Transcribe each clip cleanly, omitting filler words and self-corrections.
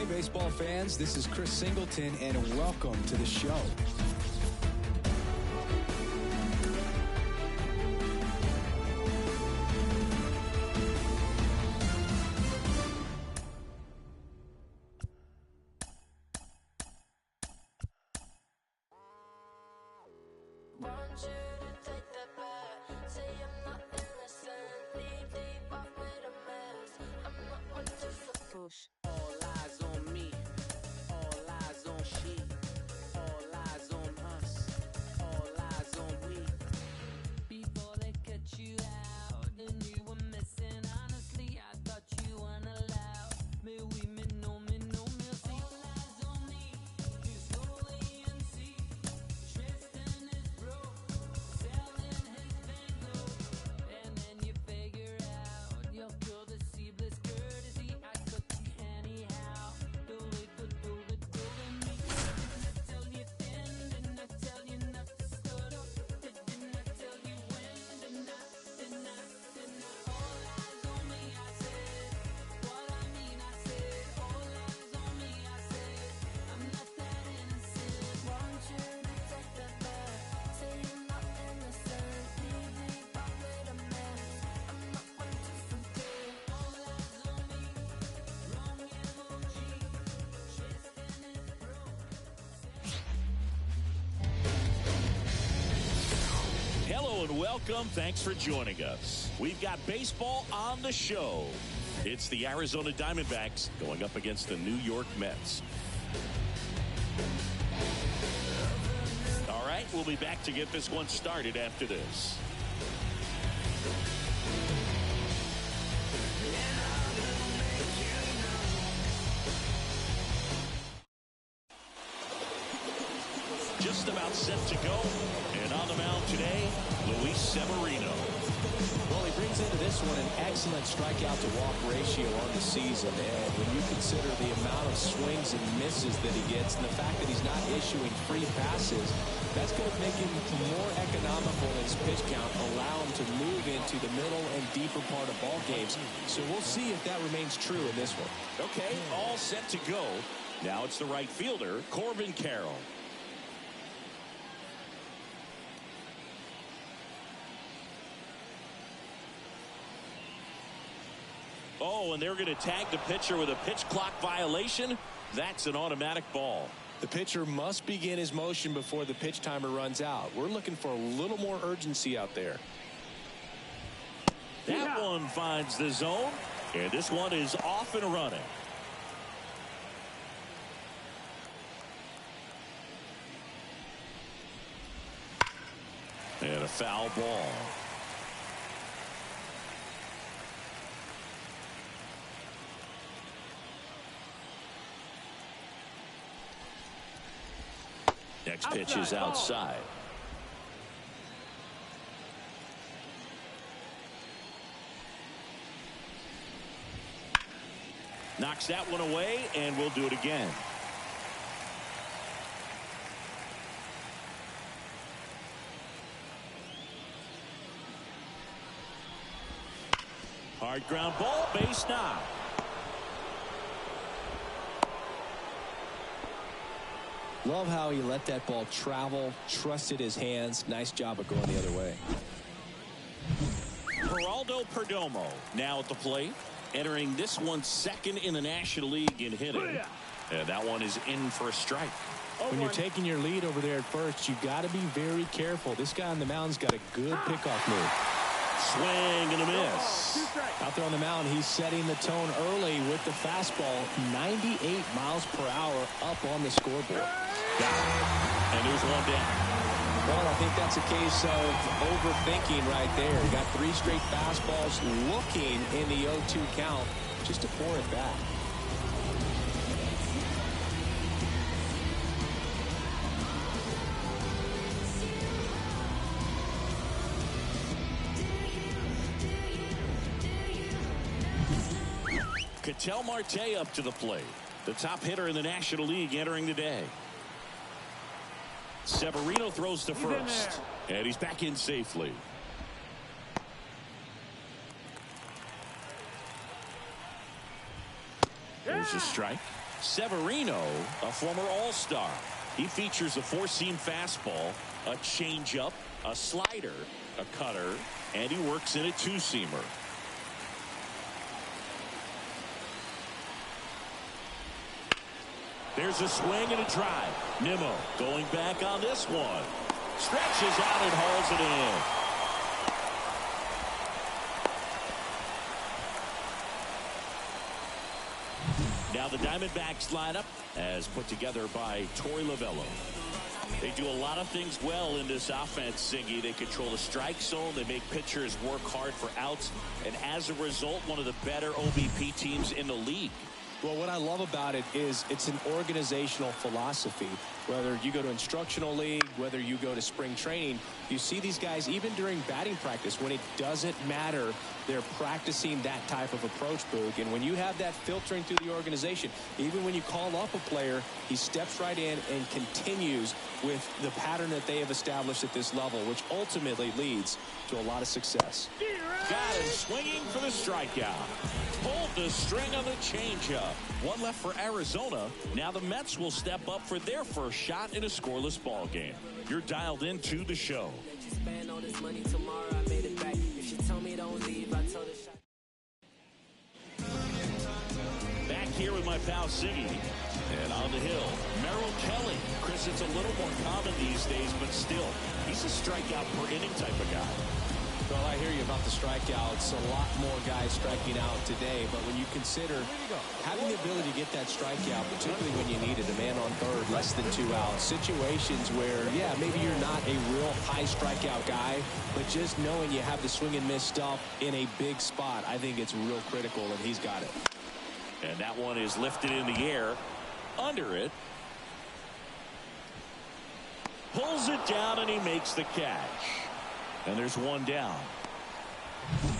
baseball fans, this is Chris Singleton, and welcome to the show. All eyes on me, all eyes on she, all eyes on us, all eyes on we. Before they cut you out and you were missing, honestly, I thought you weren't allowed. Mais oui, mais non, merci. All eyes on me, you slowly and see. Tristan is broke, selling his bank, and then you figure out your courtesy, bliss courtesy. I cut you anyhow. Do it, me. Didn't I tell you then? Didn't I tell you not to stutter? Didn't I tell you when? Didn't I? All eyes on me, I said. What I mean, I said. All eyes on me, I said. I'm not that innocent. Want you to take that back. Say you're not innocent. Leave off with a mess. I'm not one to forget. All eyes on me. Wrong emoji. Tristan is broke. Hello and welcome. Thanks for joining us. We've got baseball on the show. It's the Arizona Diamondbacks going up against the New York Mets. All right, we'll be back to get this one started after this. Just about set to go. And on the mound today, Luis Severino. Well, he brings into this one an excellent strikeout to walk ratio on the season. And when you consider the amount of swings and misses that he gets and the fact that he's not issuing free passes, that's going to make him more economical in his pitch count, allow him to move into the middle and deeper part of ball games. So we'll see if that remains true in this one. Okay, all set to go. Now it's the right fielder, Corbin Carroll. Oh, and they're going to tag the pitcher with a pitch clock violation. That's an automatic ball. The pitcher must begin his motion before the pitch timer runs out. We're looking for a little more urgency out there. That one finds the zone, and this one is off and running. And a foul ball. Next pitch is outside. Knocks that one away, and we'll do it again. Hard ground ball, base knock. Love how he let that ball travel, trusted his hands. Nice job of going the other way. Geraldo Perdomo now at the plate, entering this one second in the National League in hitting. And that one is in for a strike. When you're taking your lead over there at first, you got to be very careful. This guy on the mound's got a good pickoff move. Swing and a miss. Out there on the mound, he's setting the tone early with the fastball. 98 miles per hour up on the scoreboard. Got it. And there's one down. Well, I think that's a case of overthinking right there. He got 3 straight fastballs looking in the 0-2 count just to pour it back. Ketel Marte up to the plate. The top hitter in the National League entering the day. Severino throws to first. And he's back in safely. There's There's a strike. Severino, a former All-Star. He features a four-seam fastball, a changeup, a slider, a cutter, and he works in a two-seamer. There's a swing and a drive. Nimmo going back on this one. Stretches out and hauls it in. Now the Diamondbacks lineup as put together by Torey Lovello. They do a lot of things well in this offense, Singy. They control the strike zone. They make pitchers work hard for outs. And as a result, one of the better OBP teams in the league. Well, what I love about it is it's an organizational philosophy. Whether you go to instructional league, whether you go to spring training, you see these guys even during batting practice when it doesn't matter. They're practicing that type of approach, Boog. And when you have that filtering through the organization, even when you call up a player, he steps right in and continues with the pattern that they have established at this level, which ultimately leads to a lot of success. Got him swinging for the strikeout. Pulled the string on the changeup. One left for Arizona. Now the Mets will step up for their first shot in a scoreless ball game. You're dialed into the show. Back here with my pal Siggy. And on the hill, Merrill Kelly. Chris, it's a little more common these days, but still, he's a strikeout per inning type of guy. Well, I hear you about the strikeouts. A lot more guys striking out today. But when you consider having the ability to get that strikeout, particularly when you need it, a man on third, less than 2 outs, situations where, yeah, maybe you're not a real high strikeout guy, but just knowing you have the swing and miss stuff in a big spot, I think it's real critical, and he's got it. And that one is lifted in the air. Under it. Pulls it down, and he makes the catch. And there's one down.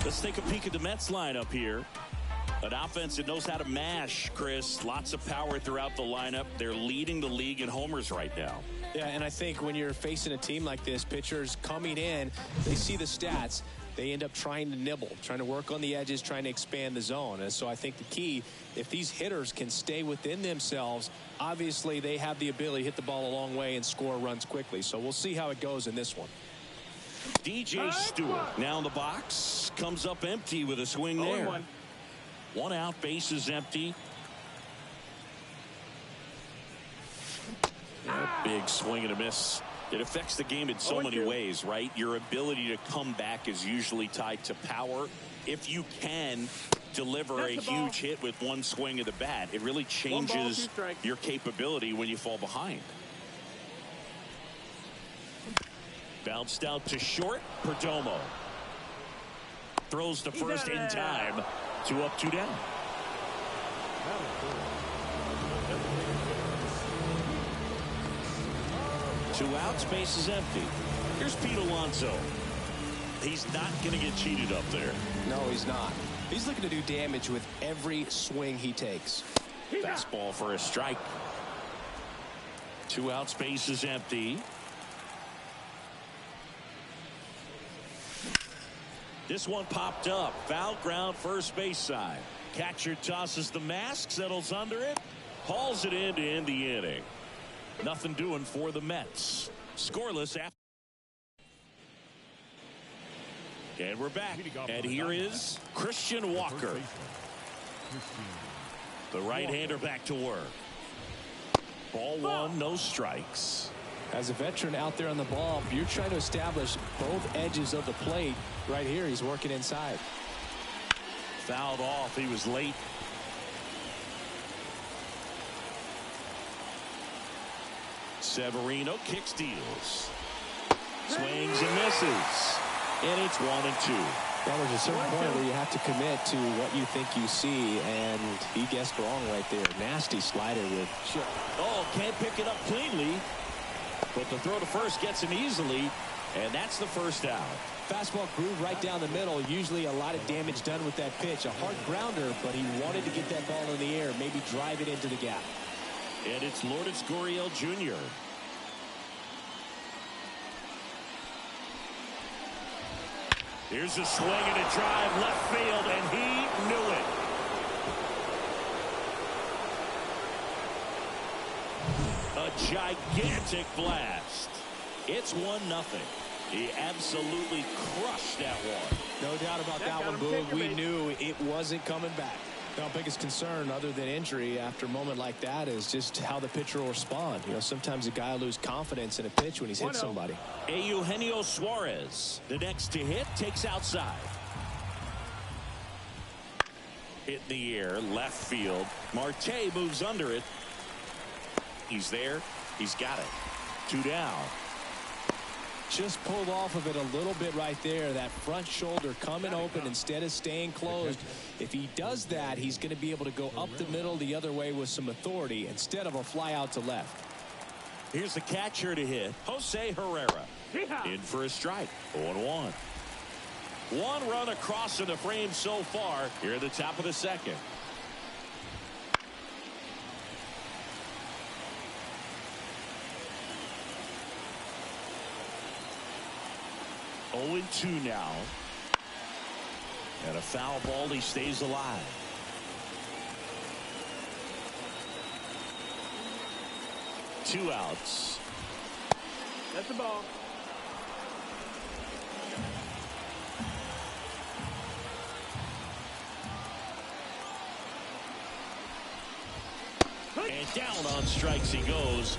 Let's take a peek at the Mets lineup here. An offense that knows how to mash, Chris. Lots of power throughout the lineup. They're leading the league in homers right now. Yeah, and I think when you're facing a team like this, pitchers coming in, they see the stats. They end up trying to nibble, trying to work on the edges, trying to expand the zone. And so I think the key, if these hitters can stay within themselves, obviously they have the ability to hit the ball a long way and score runs quickly. So we'll see how it goes in this one. DJ Stewart now in the box, comes up empty with a swing there. 1 out, base is empty. A big swing and a miss. It affects the game in so many ways, right? Your ability to come back is usually tied to power. If you can deliver a huge hit with one swing of the bat, it really changes your capability when you fall behind. Bounced out to short. Perdomo throws to first in time. 2 up, 2 down. Two outs, base is empty. Here's Pete Alonso. He's not going to get cheated up there. No, he's not. He's looking to do damage with every swing he takes. Fastball for a strike. 2 outs, base is empty. This one popped up. Foul ground, first base side. Catcher tosses the mask, settles under it, hauls it in to end the inning. Nothing doing for the Mets. Scoreless after. And we're back. And here is Christian Walker. The right-hander back to work. Ball 1, no strikes. As a veteran out there on the ball, you're trying to establish both edges of the plate. Right here, he's working inside. Fouled off. He was late. Severino kicks, deals. Swings and misses. And it's 1 and 2. Well, there's a certain point where you have to commit to what you think you see, and he guessed wrong right there. Nasty slider with shit. Oh, can't pick it up cleanly. But the throw to first gets him easily, and that's the first out. Fastball groove right down the middle. Usually a lot of damage done with that pitch. A hard grounder, but he wanted to get that ball in the air, maybe drive it into the gap. And it's Lourdes Gurriel Jr. Here's a swing and a drive left field, and he knew it. A gigantic blast. It's 1-0. He absolutely crushed that one. No doubt about that one, Boog. We knew it wasn't coming back. Our biggest concern, other than injury after a moment like that, is just how the pitcher will respond. You know, sometimes a guy will lose confidence in a pitch when he's hit somebody. Eugenio Suarez, the next to hit, takes outside. Hit in the air, left field. Marte moves under it. He's there. He's got it. 2 down. Just pulled off of it a little bit right there. That front shoulder coming open instead of staying closed. If he does that, he's going to be able to go up the middle the other way with some authority instead of a fly out to left. Here's the catcher to hit, Jose Herrera. In for a strike. 0-1. 1 run across in the frame so far here at the top of the second. 0-2 now. And a foul ball. He stays alive. Two outs. That's the ball. And down on strikes he goes.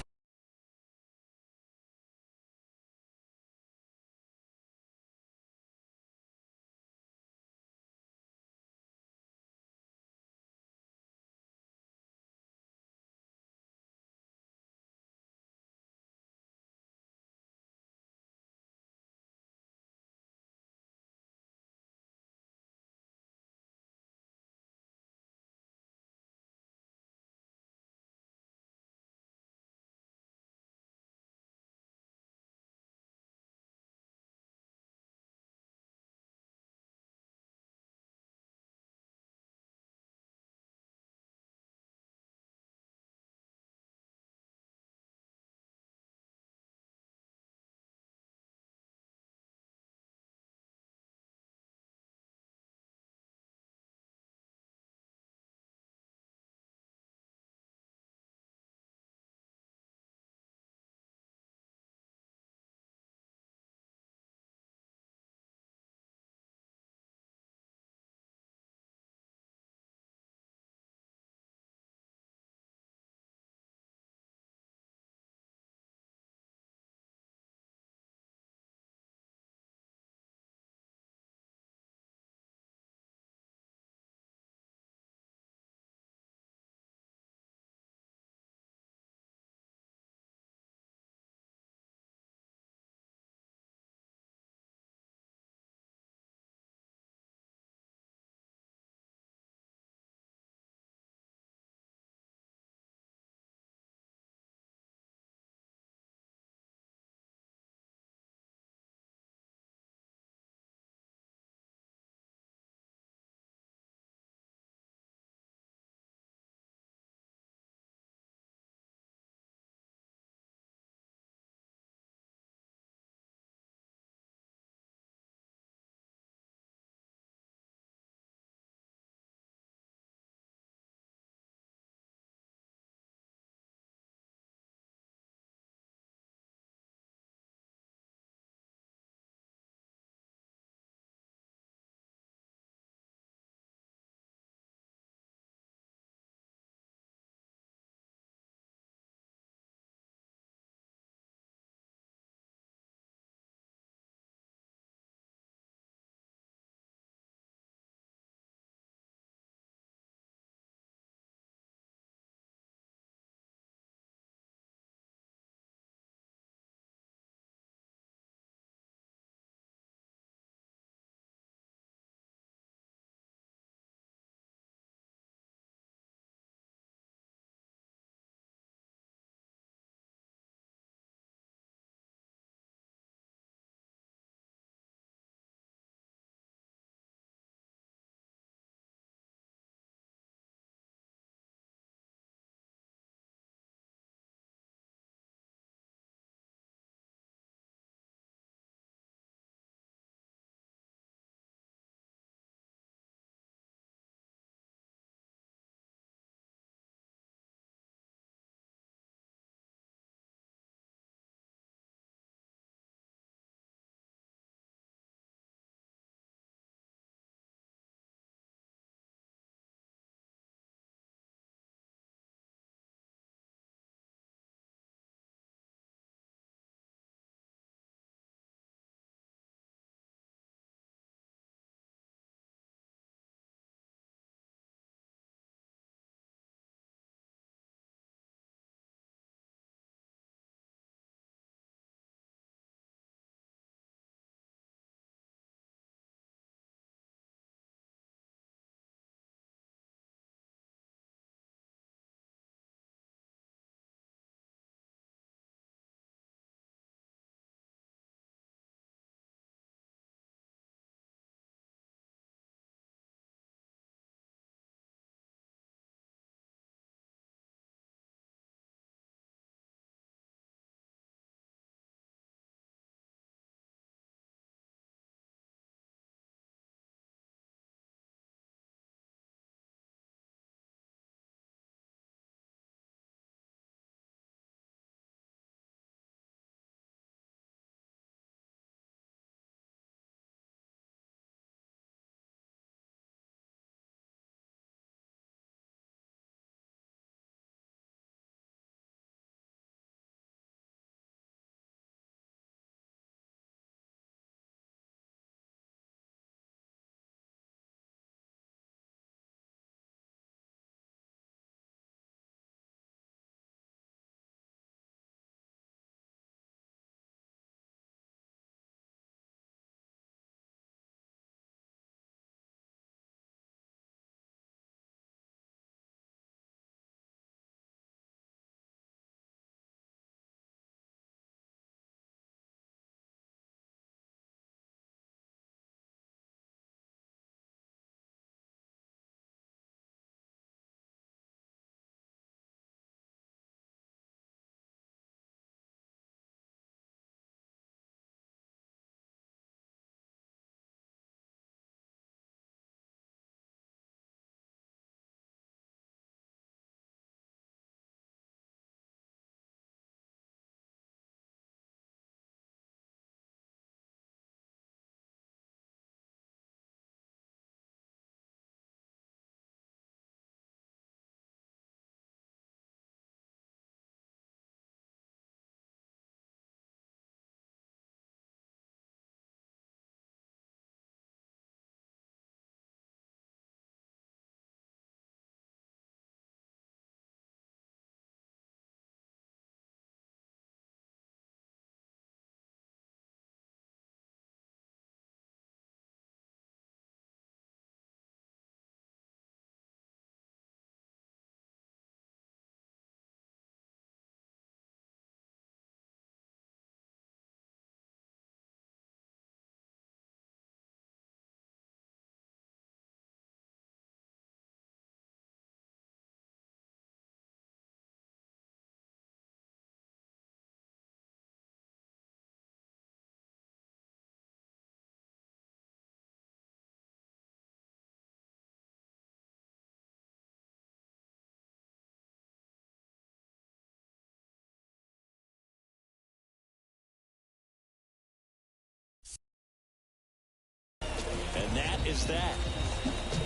as that.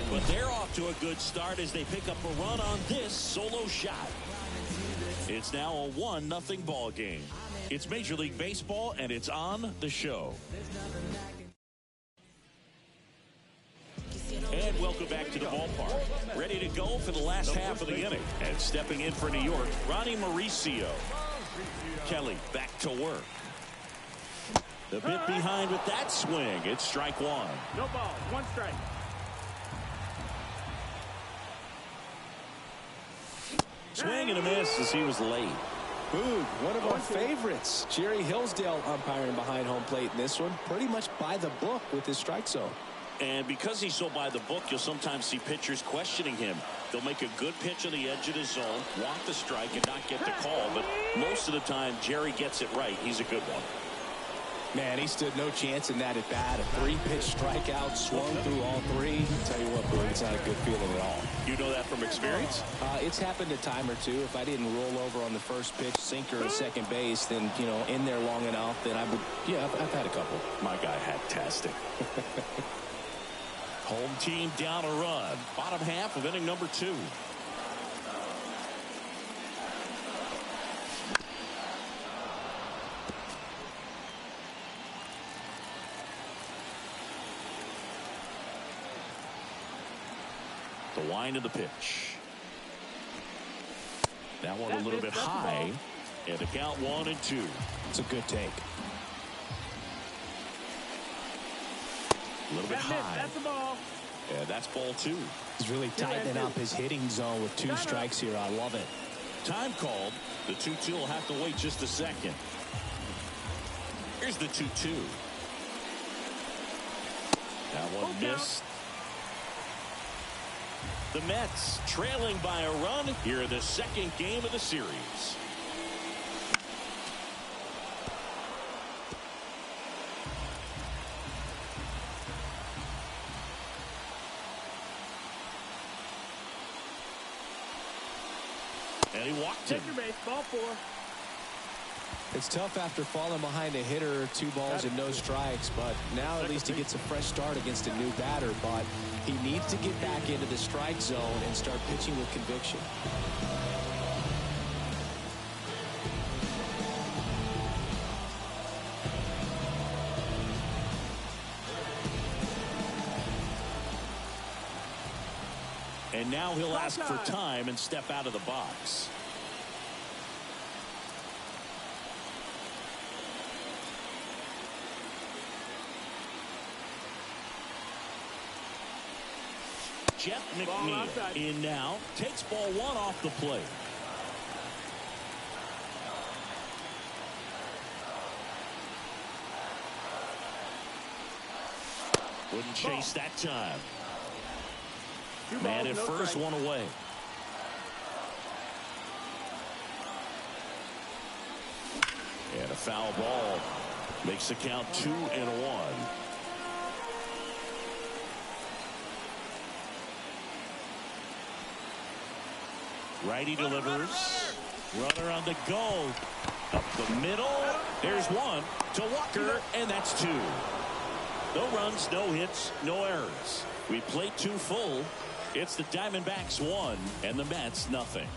But they're off to a good start as they pick up a run on this solo shot. It's now a 1-0 ball game. It's Major League Baseball, and it's on the show. And welcome back to the ballpark. Ready to go for the last half of the inning. And stepping in for New York, Ronnie Mauricio. Kelly back to work. The bit behind with that swing. It's strike one. No ball, one strike. Swing and a miss as he was late. Boog, one of our favorites. Jerry Hillsdale umpiring behind home plate in this one. Pretty much by the book with his strike zone. And because he's so by the book, you'll sometimes see pitchers questioning him. They'll make a good pitch on the edge of the zone, want the strike, and not get the call. But most of the time, Jerry gets it right. He's a good one. Man, he stood no chance in that at bat. A 3-pitch strikeout, swung through all three. I'll tell you what, Boog, it's not a good feeling at all. You know that from experience? It's happened a time or two. If I didn't roll over on the first pitch, sinker at second base, then, you know, in there long enough, then I would, yeah, I've had a couple. My guy had tastic. Home team down a run. Bottom half of inning number 2. The wind of the pitch. That one a little bit high. And the count 1-2. It's a good take. A little bit high. That's the ball. And that's ball 2. He's really tightening up his hitting zone with 2 strikes here. I love it. Time called. The 2-2 will have to wait just a second. Here's the 2-2. That one missed. The Mets trailing by a run here in the second game of the series. And he walked him. Take your base, ball 4. It's tough after falling behind a hitter, 2 balls and no strikes, but now at least he gets a fresh start against a new batter, but he needs to get back into the strike zone and start pitching with conviction. And now he'll ask for time and step out of the box. Jeff McNeil in now, takes ball 1 off the plate. Wouldn't chase that time. Man at first, 1 away. And a foul ball makes the count 2-1. Righty delivers. Runner on the go. Up the middle. There's 1 to Walker, and that's 2. No runs, no hits, no errors. We played 2 full. It's the Diamondbacks 1 and the Mets nothing.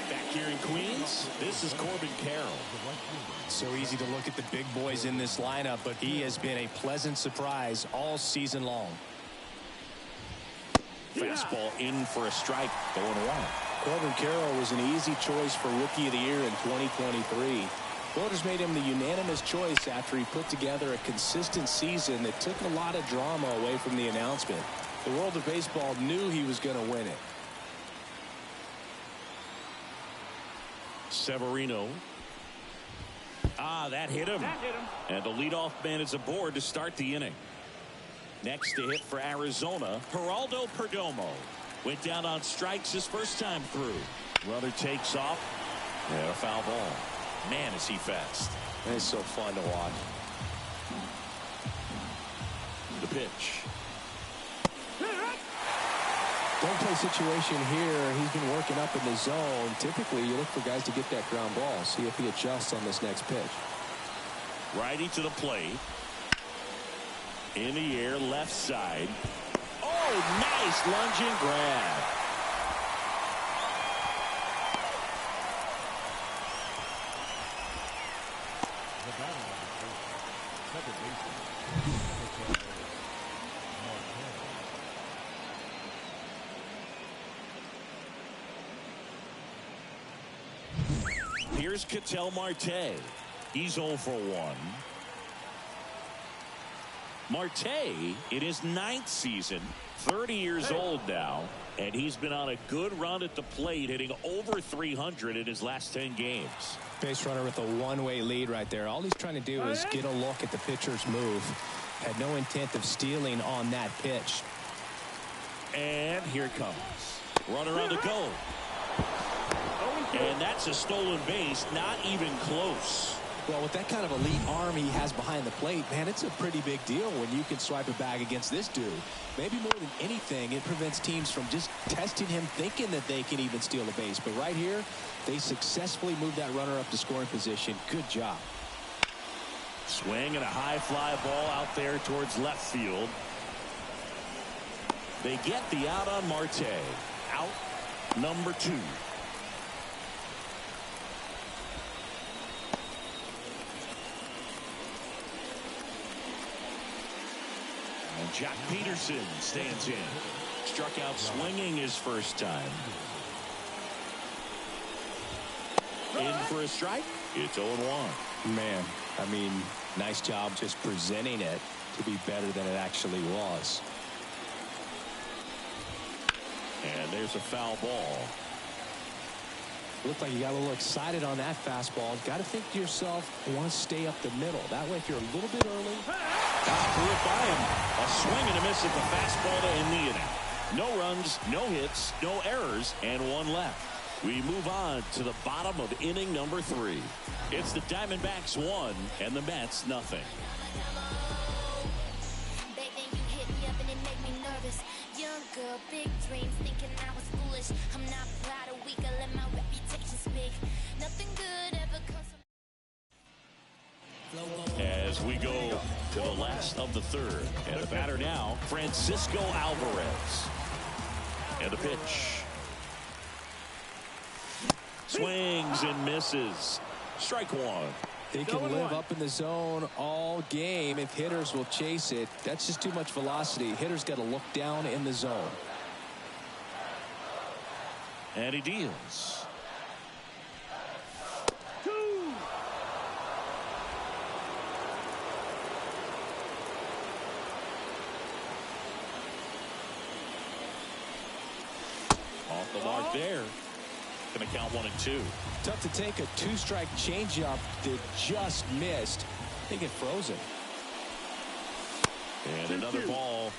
Back here in Queens, this is Corbin Carroll. So easy to look at the big boys in this lineup, but he has been a pleasant surprise all season long. Fastball in for a strike, 0-1. Corbin Carroll was an easy choice for Rookie of the Year in 2023. Voters made him the unanimous choice after he put together a consistent season that took a lot of drama away from the announcement. The world of baseball knew he was going to win it. Severino. That hit him. And the leadoff man is aboard to start the inning. Next to hit for Arizona, Geraldo Perdomo. Went down on strikes his first time through. Runner takes off. And a foul ball. Man, is he fast. It's so fun to watch. The pitch. Don't play situation here. He's been working up in the zone. Typically, you look for guys to get that ground ball. See if he adjusts on this next pitch. Righty to the plate. In the air, left side. Oh, nice lunging grab. Here's Ketel Marte. He's 0 for 1. Marte, in his 9th season, 30 years old now, and he's been on a good run at the plate, hitting over 300 in his last 10 games. Base runner with a one-way lead right there. All he's trying to do is get a look at the pitcher's move. Had no intent of stealing on that pitch. And here it comes. Runner on the go. And that's a stolen base, not even close. Well, with that kind of elite arm he has behind the plate, man, it's a pretty big deal when you can swipe a bag against this dude. Maybe more than anything, it prevents teams from just testing him, thinking that they can even steal a base. But right here, they successfully moved that runner up to scoring position. Good job. Swing and a high fly ball out there towards left field. They get the out on Marte. Out number 2. And Jack Peterson stands in. Struck out swinging his first time. In for a strike. It's 0-1. Man, I mean, nice job just presenting it to be better than it actually was. And there's a foul ball. Looked like you got a little excited on that fastball. Got to think to yourself, you want to stay up the middle. That way, if you're a little bit early. Threw it by him. A swing and a miss at the fastball to end the inning. No runs, no hits, no errors, and 1 left. We move on to the bottom of inning number 3. It's the Diamondbacks 1 and the Mets nothing. Young girl, big dreams, thinking I was foolish. I'm not proud or weak, I let my reputation speak. Nothing good ever comes from. As we go to the last of the 3rd. And the batter now, Francisco Alvarez. And the pitch. Swings and misses. Strike 1. He can live up in the zone all game if hitters will chase it. That's just too much velocity. Hitters got to look down in the zone. And he deals. 2. Off the mark there. Going to count 1 and 2. Tough to take a 2-strike changeup that just missed. They get frozen. And another ball.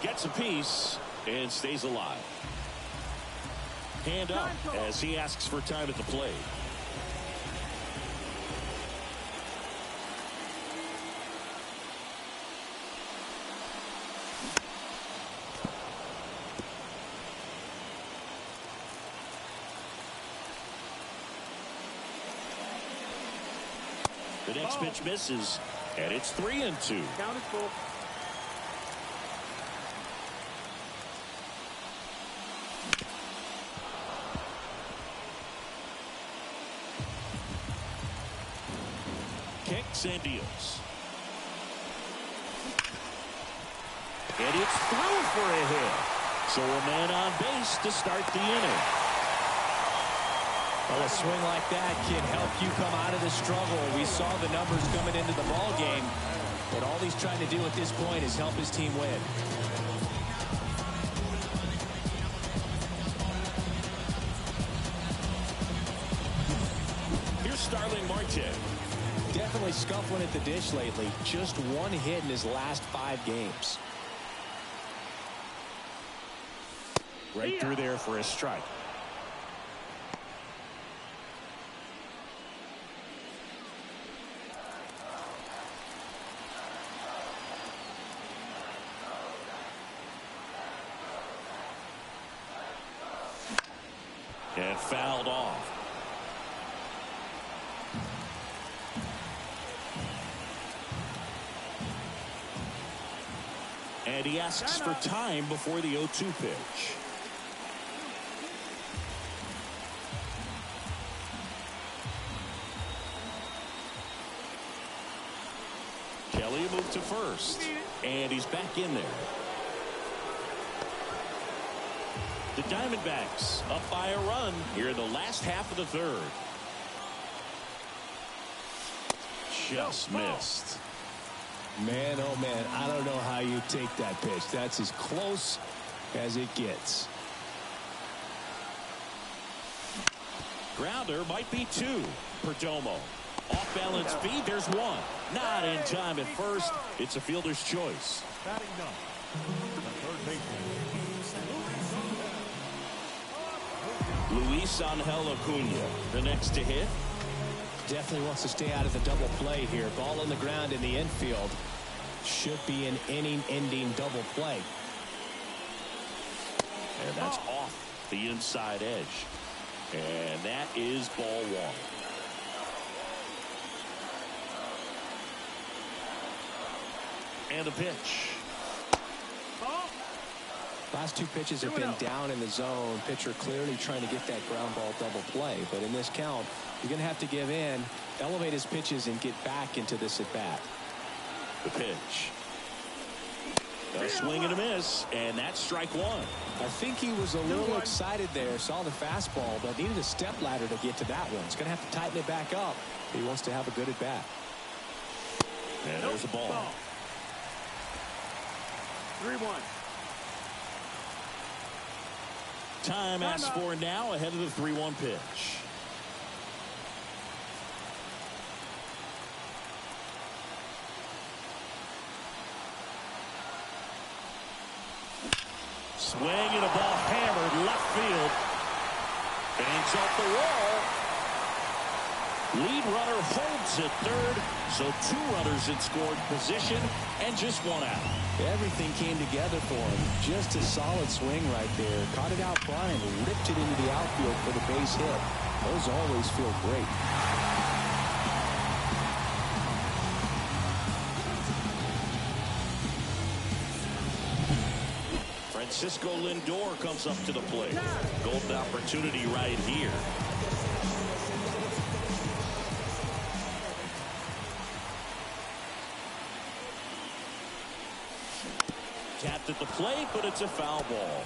Gets a piece and stays alive. Hand up as he asks for time at the plate. The next pitch misses, and it's 3-2. Count is full. Kicks and deals. And it's through for a hit. So a man on base to start the inning. Well, a swing like that can help you come out of the struggle. We saw the numbers coming into the ball game, but all he's trying to do at this point is help his team win. Here's Starling Marte. Definitely scuffling at the dish lately. Just 1 hit in his last 5 games. Right through there for a strike. And fouled off. And he asks for time before the 0-2 pitch. Kelly moved to first, and he's back in there. The Diamondbacks up by a run here in the last half of the third. Just missed. Man, oh man, I don't know how you take that pitch. That's as close as it gets. Grounder might be two. Perdomo. Off balance feed. There's one. Not in time at first. It's a fielder's choice. Batting done. The third baseman. Luis Angel Acuna, the next to hit. Definitely wants to stay out of the double play here. Ball on the ground in the infield. Should be an inning-ending double play. And that's off the inside edge. And that is ball one. And a pitch. Last two pitches have been down in the zone. Pitcher clearly trying to get that ground ball double play. But in this count, you're going to have to give in, elevate his pitches, and get back into this at bat. The pitch. A swing and a miss, and that's strike one. I think he was a little excited there, saw the fastball, but needed a step ladder to get to that one. He's going to have to tighten it back up. He wants to have a good at bat. And there's a ball. 3-1. Time asked for now ahead of the 3-1 pitch. Swing and a ball hammered left field. Banks off the wall. Lead runner holds at third, so two runners in scoring position and just one out. Everything came together for him. Just a solid swing right there. Caught it out front and ripped it into the outfield for the base hit. Those always feel great. Francisco Lindor comes up to the plate. Golden opportunity right here. Tapped at the plate, but it's a foul ball.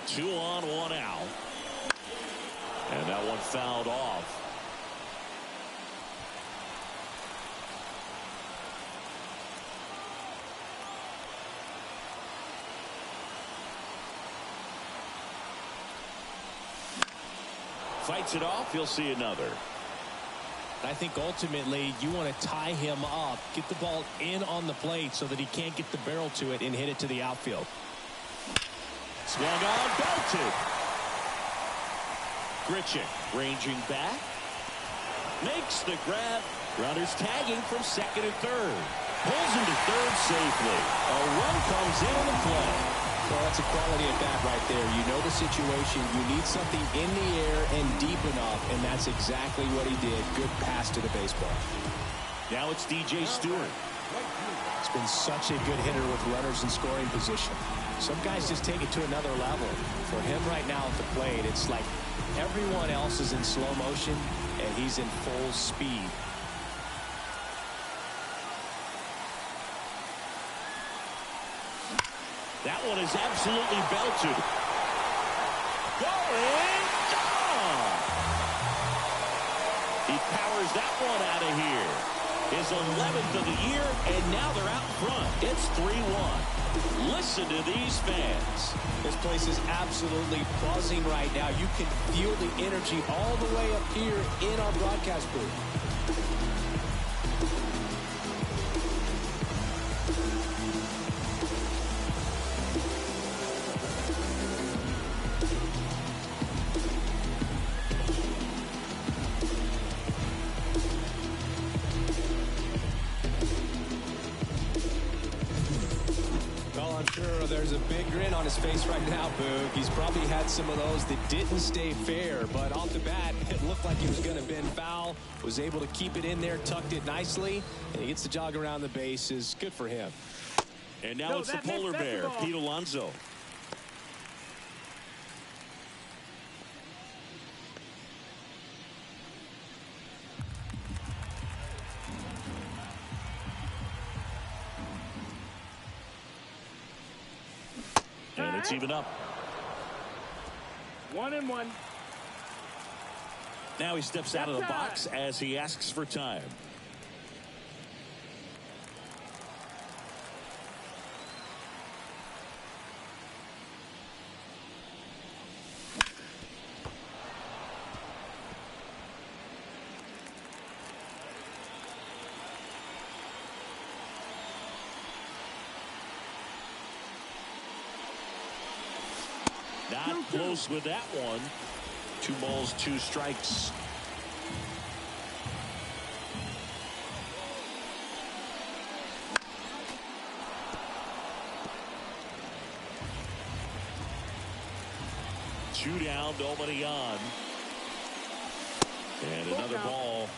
Two on, one out. And that one fouled off. Fights it off. You'll see another. I think ultimately you want to tie him up, get the ball in on the plate so that he can't get the barrel to it and hit it to the outfield. Swung on, belted. Grichuk ranging back. Makes the grab. Runners tagging from second and third. Pulls him to third safely. A run comes in on the play. Well, that's a quality at bat right there. You know the situation. You need something in the air and deep enough, and that's exactly what he did. Good pass to the baseball. Now it's DJ Stewart. He's been such a good hitter with runners in scoring position. Some guys just take it to another level. For him right now at the plate, it's like everyone else is in slow motion, and he's in full speed. That one is absolutely belted. Going down. He powers that one out of here. His 11th of the year, and now they're out front. It's 3-1. Listen to these fans. This place is absolutely buzzing right now. You can feel the energy all the way up here in our broadcast booth. there's a big grin on his face right now, Boog. He's probably had some of those that didn't stay fair, but off the bat, it looked like he was going to bend foul, was able to keep it in there, tucked it nicely, and he gets the jog around the bases. Good for him. And now it's the polar bear, Pete Alonso. And it's even up. 1-1. Now he steps out of the box as he asks for time. Not close with that one. 2 balls, 2 strikes. Two down, nobody on. And another ball.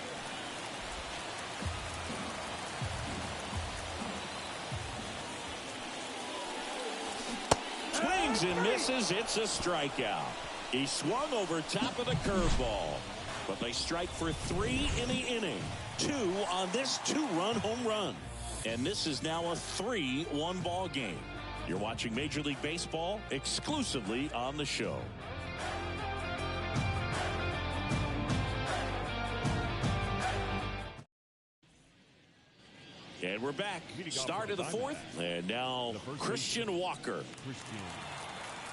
Swings and misses. It's a strikeout. He swung over top of the curveball. But they strike for 3 in the inning. 2 on this 2-run home run. And this is now a 3-1 ball game. You're watching Major League Baseball exclusively on the show. And we're back. Start of the 4th. And now Christian Walker.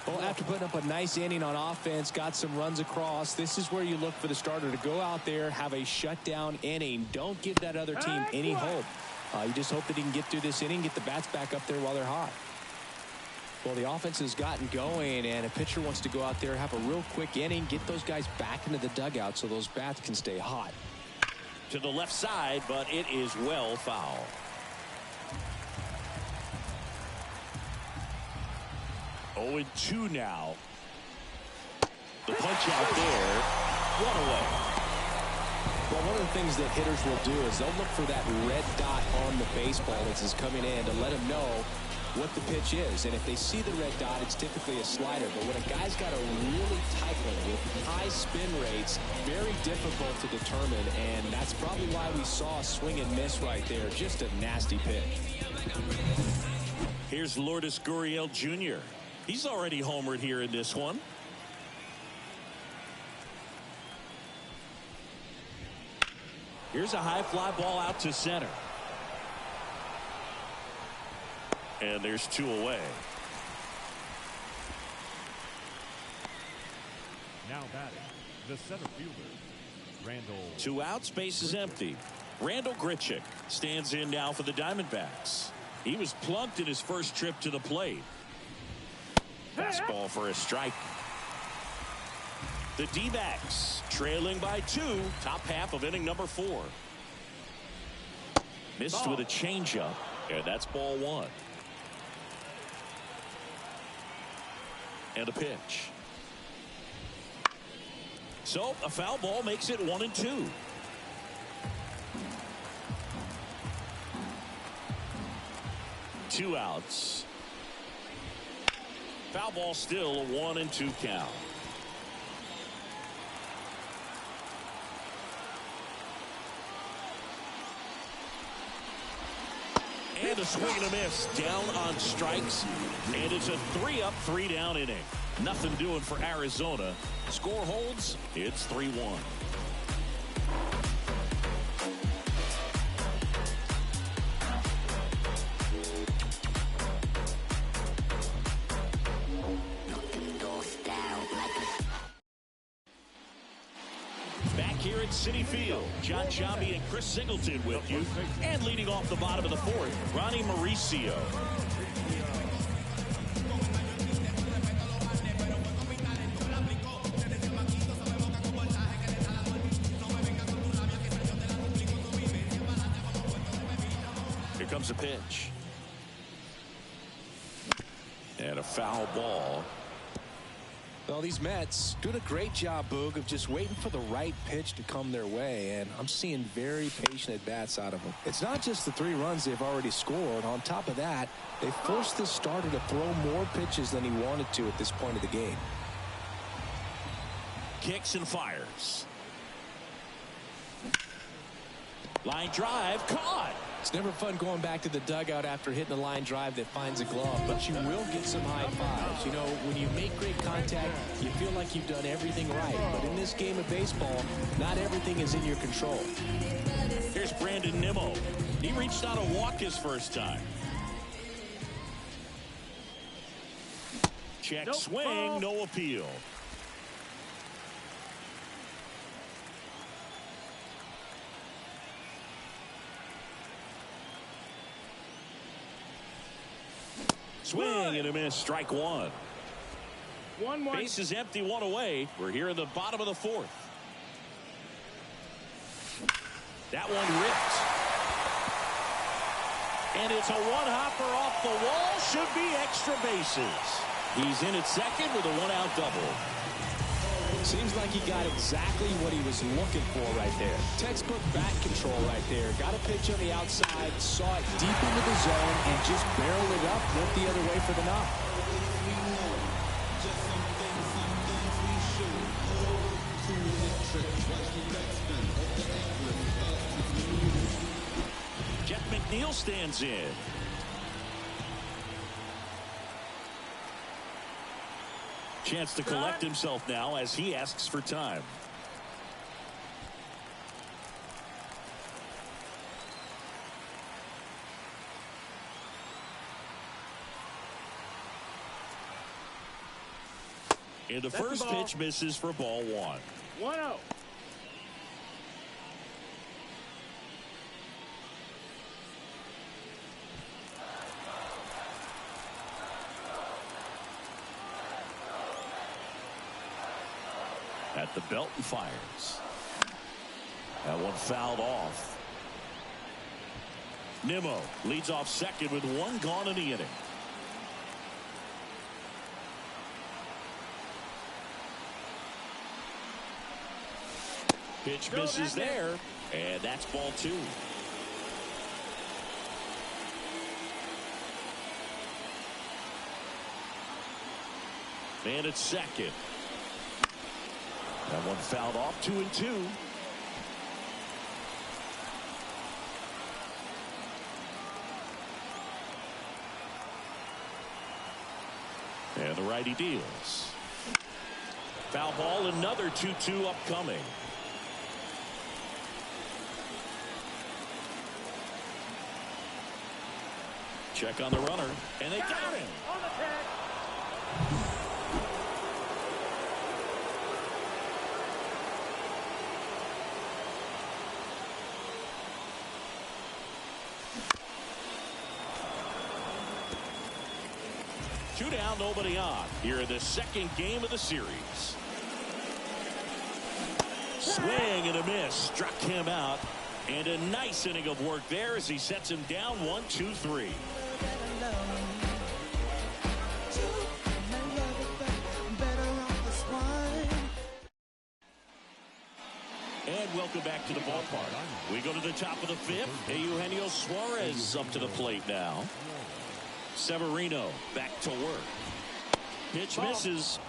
Well, after putting up a nice inning on offense, got some runs across, this is where you look for the starter to go out there, have a shutdown inning. Don't give that other team any hope. You just hope that he can get through this inning, get the bats back up there while they're hot. Well, the offense has gotten going, and a pitcher wants to go out there, have a real quick inning, get those guys back into the dugout so those bats can stay hot. To the left side, but it is well foul. Oh, and 2 now. The punch out there. 1 away. Well, one of the things that hitters will do is they'll look for that red dot on the baseball as it's coming in to let them know what the pitch is. And if they see the red dot, it's typically a slider. But when a guy's got a really tight one with high spin rates, very difficult to determine. And that's probably why we saw a swing and miss right there. Just a nasty pitch. Here's Lourdes Gurriel Jr. He's already homered here in this one. Here's a high fly ball out to center. And there's 2 away. Now batting, the center fielder, Randall. 2 outs, base is empty. Randall Grichuk stands in now for the Diamondbacks. He was plunked in his first trip to the plate. Fastball for a strike. The D-backs trailing by 2, top half of inning number 4. Missed with a changeup, and that's ball 1. And a pitch. So a foul ball makes it 1-2. Two outs. Foul ball still a 1-2 count. And a swing and a miss down on strikes. And it's a 3-up, 3-down inning. Nothing doing for Arizona. Score holds. It's 3-1. Back here at Citi Field, John Chambi and Chris Singleton with you. And leading off the bottom of the 4th, Ronnie Mauricio. Here comes a pitch. foul ball. Well, these Mets doing a great job, Boog, of just waiting for the right pitch to come their way, and I'm seeing very patient at-bats out of them. It's not just the 3 runs they've already scored. On top of that, they forced this starter to throw more pitches than he wanted to at this point of the game. Kicks and fires. Line drive, caught. It's never fun going back to the dugout after hitting a line drive that finds a glove, but you will get some high fives. You know, when you make great contact, you feel like you've done everything right. But in this game of baseball, not everything is in your control. Here's Brandon Nimmo. He reached out a walk his first time. Check swing, no appeal. Swing and a miss, strike one. 1-1. Base is empty, 1 away. We're here in the bottom of the 4th. That one ripped. And it's a one-hopper off the wall. Should be extra bases. He's in at second with a 1-out double. Seems like he got exactly what he was looking for right there. Textbook bat control right there. Got a pitch on the outside, saw it deep into the zone, and just barreled it up, went the other way for the knock. Jeff McNeil stands in. Chance to collect himself now as he asks for time. And the first pitch misses for ball 1. 1-0. At the belt and fires. That one fouled off. Nimmo leads off second with 1 gone in the inning. Pitch misses there, and that's ball 2. And it's second. That one fouled off, 2-2. And the righty deals. Foul ball, another 2-2 upcoming. Check on the runner, and they got him. On the tag. Two down, nobody on. Here in the second game of the series. Swing and a miss. Struck him out. And a nice inning of work there as he sets him down 1-2-3. And welcome back to the ballpark. We go to the top of the 5th. Eugenio Suarez up to the plate now. Severino back to work. Pitch misses.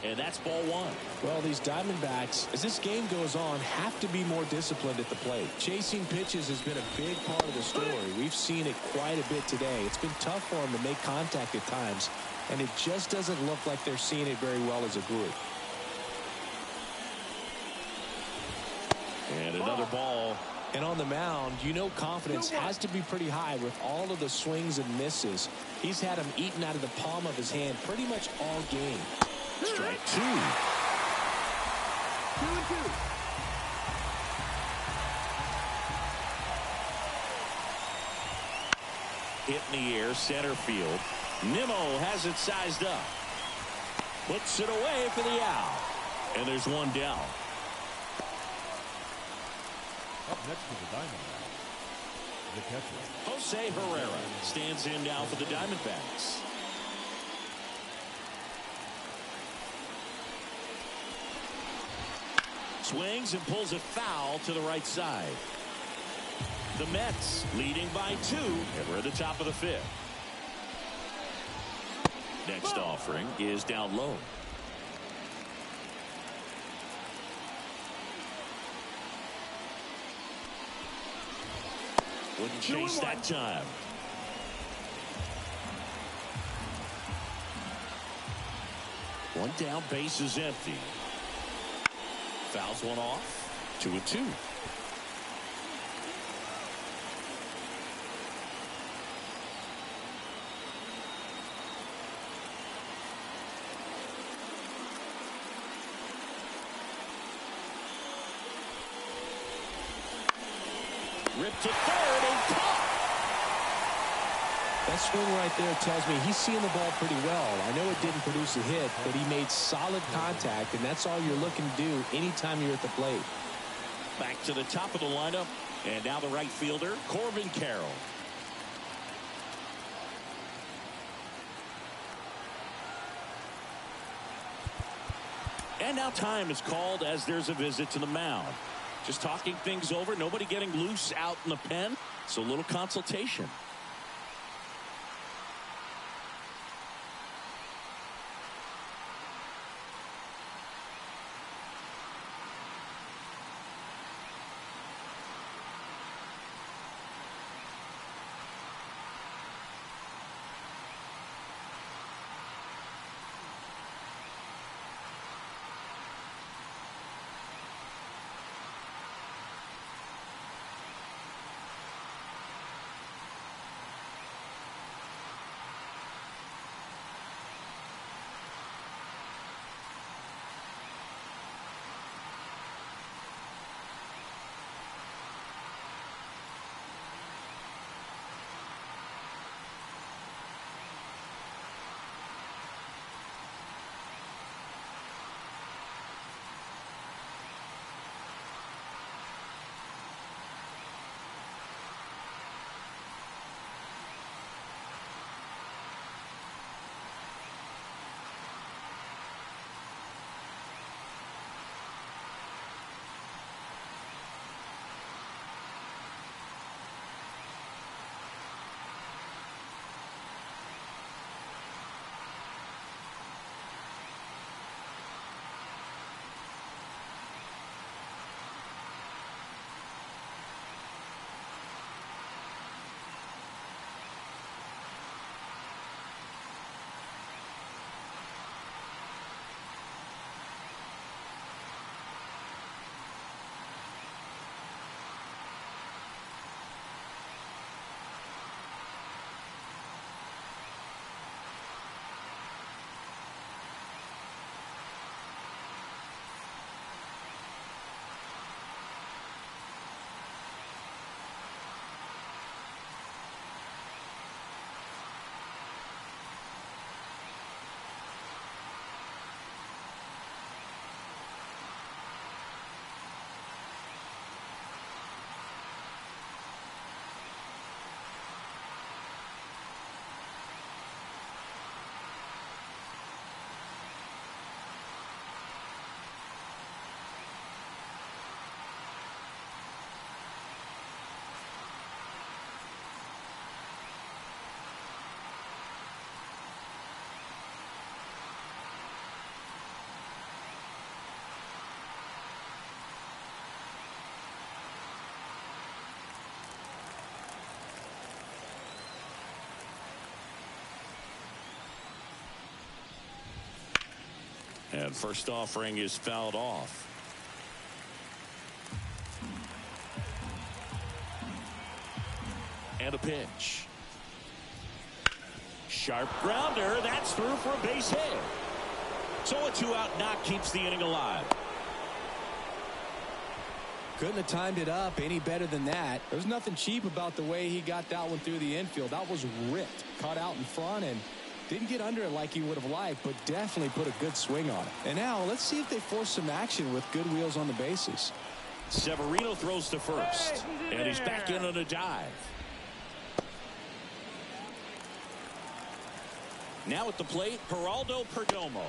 And that's ball 1. Well, these Diamondbacks, as this game goes on, have to be more disciplined at the plate. Chasing pitches has been a big part of the story. We've seen it quite a bit today. It's been tough for them to make contact at times, and it just doesn't look like they're seeing it very well as a group. And another ball. And on the mound, you know confidence has to be pretty high with all of the swings and misses. Hes had them eaten out of the palm of his hand pretty much all game. Strike 2. 2-2. Hit in the air, center field. Nimmo has it sized up. Puts it away for the out. And there's one down. Up next to the Diamondbacks, the catcher. Jose Herrera stands in now for the Diamondbacks. Swings and pulls it foul to the right side. The Mets leading by 2, and we're at the top of the 5th. Next offering is down low. Wouldn't chase that time. One down, base is empty. Fouls one off. 2-2. Ripped to third and caught. That swing right there tells me he's seeing the ball pretty well. I know it didn't produce a hit, but he made solid contact, and that's all you're looking to do anytime you're at the plate. Back to the top of the lineup, and now the right fielder, Corbin Carroll. And now time is called as there's a visit to the mound. Just talking things over, nobody getting loose out in the pen, so a little consultation. And first offering is fouled off. And a pitch. Sharp grounder. That's through for a base hit. So a 2-out knock keeps the inning alive. Couldn't have timed it up any better than that. There's nothing cheap about the way he got that one through the infield. That was ripped. Caught out in front and didn't get under it like he would have liked, but definitely put a good swing on it. And now let's see if they force some action with good wheels on the bases. Severino throws to first. And he's back in on a dive. Now at the plate, Geraldo Perdomo.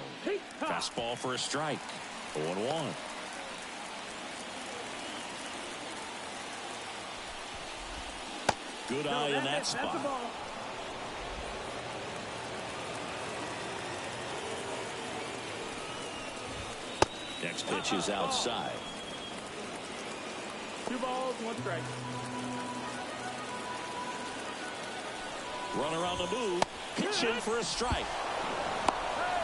Fastball for a strike. 0-1. Good eye in that spot. Next pitch is outside. 2 balls, 1 strike. Runner on the move. Pitch in for a strike.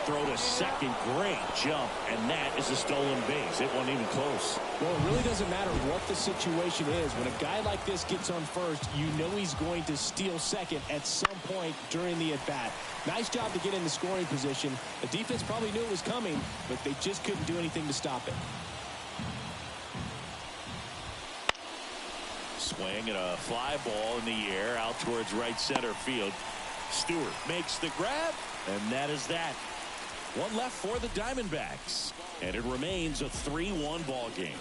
Throw to second. Great jump. And that is a stolen base. It wasn't even close. Well, it really doesn't matter what the situation is. When a guy like this gets on first, you know he's going to steal second at some point during the at-bat. Nice job to get in the scoring position. The defense probably knew it was coming, but they just couldn't do anything to stop it. Swing and a fly ball in the air out towards right center field. Stewart makes the grab, and that is that. One left for the Diamondbacks, and it remains a 3-1 ball game.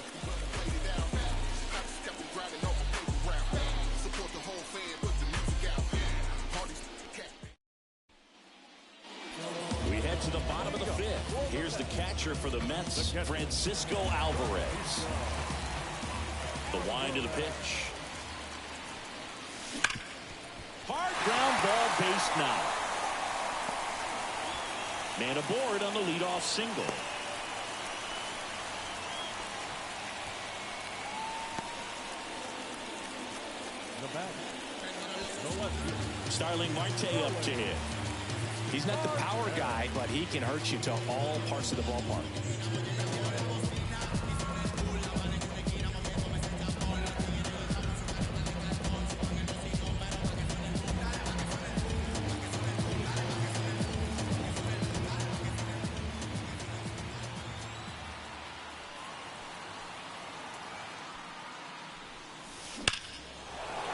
We head to the bottom of the 5th. Here's the catcher for the Mets, Francisco Alvarez. The wind to the pitch. Hard ground ball, base now. Man aboard on the leadoff single. The bat. The left field. Starling Marte up to hit. He's not the power guy, but he can hurt you to all parts of the ballpark.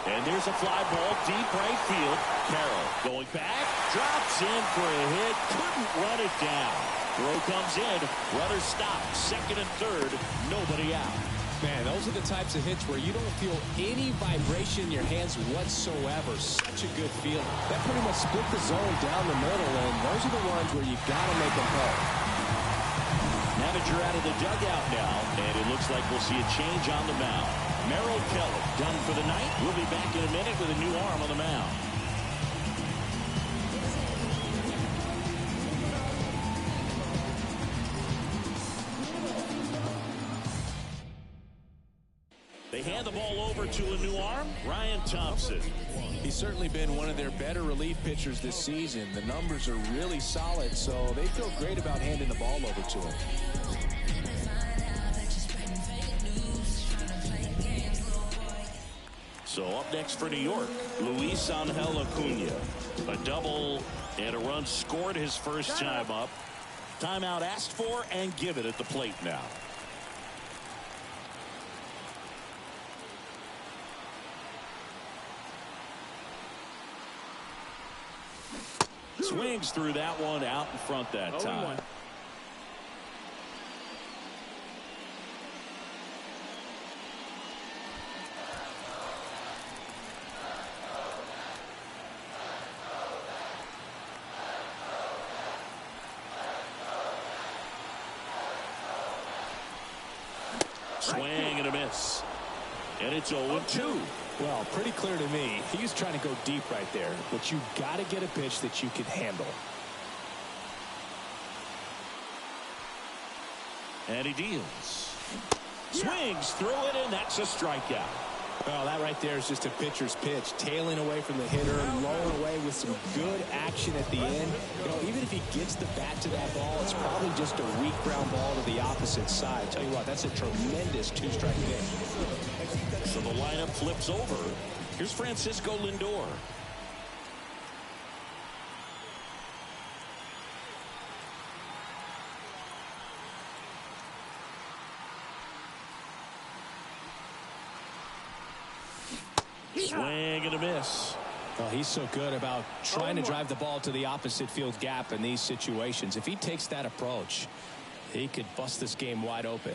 And there's a fly ball deep right field. Carroll going back, drops in for a hit, couldn't run it down. Throw comes in, runner stopped, second and third, nobody out. Man, those are the types of hits where you don't feel any vibration in your hands whatsoever. Such a good feeling. That pretty much split the zone down the middle, and those are the ones where you got to make them pay. Manager out of the dugout now, and it looks like we'll see a change on the mound. Merrill Kelly done for the night. We'll be back in a minute with a new arm on the mound. They hand the ball over to a new arm, Ryan Thompson. He's certainly been one of their better relief pitchers this season. The numbers are really solid, so they feel great about handing the ball over to him. So up next for New York, Luis Angel Acuna. A double and a run scored his first time up. Timeout asked for and given at the plate now. Swings through that one out in front that time. Swing and a miss. And it's 0-2. Well, pretty clear to me. He's trying to go deep right there, but you got to get a pitch that you can handle. And he deals. Swings through it, and that's a strikeout. Well, that right there is just a pitcher's pitch, tailing away from the hitter, lowering away with some good action at the end. You know, even if he gets the bat to that ball, it's probably just a weak ground ball to the opposite side. Tell you what, that's a tremendous two-strike pitch. So the lineup flips over. Here's Francisco Lindor. Swing and a miss. Well, he's so good about trying to drive the ball to the opposite field gap in these situations. If he takes that approach, he could bust this game wide open.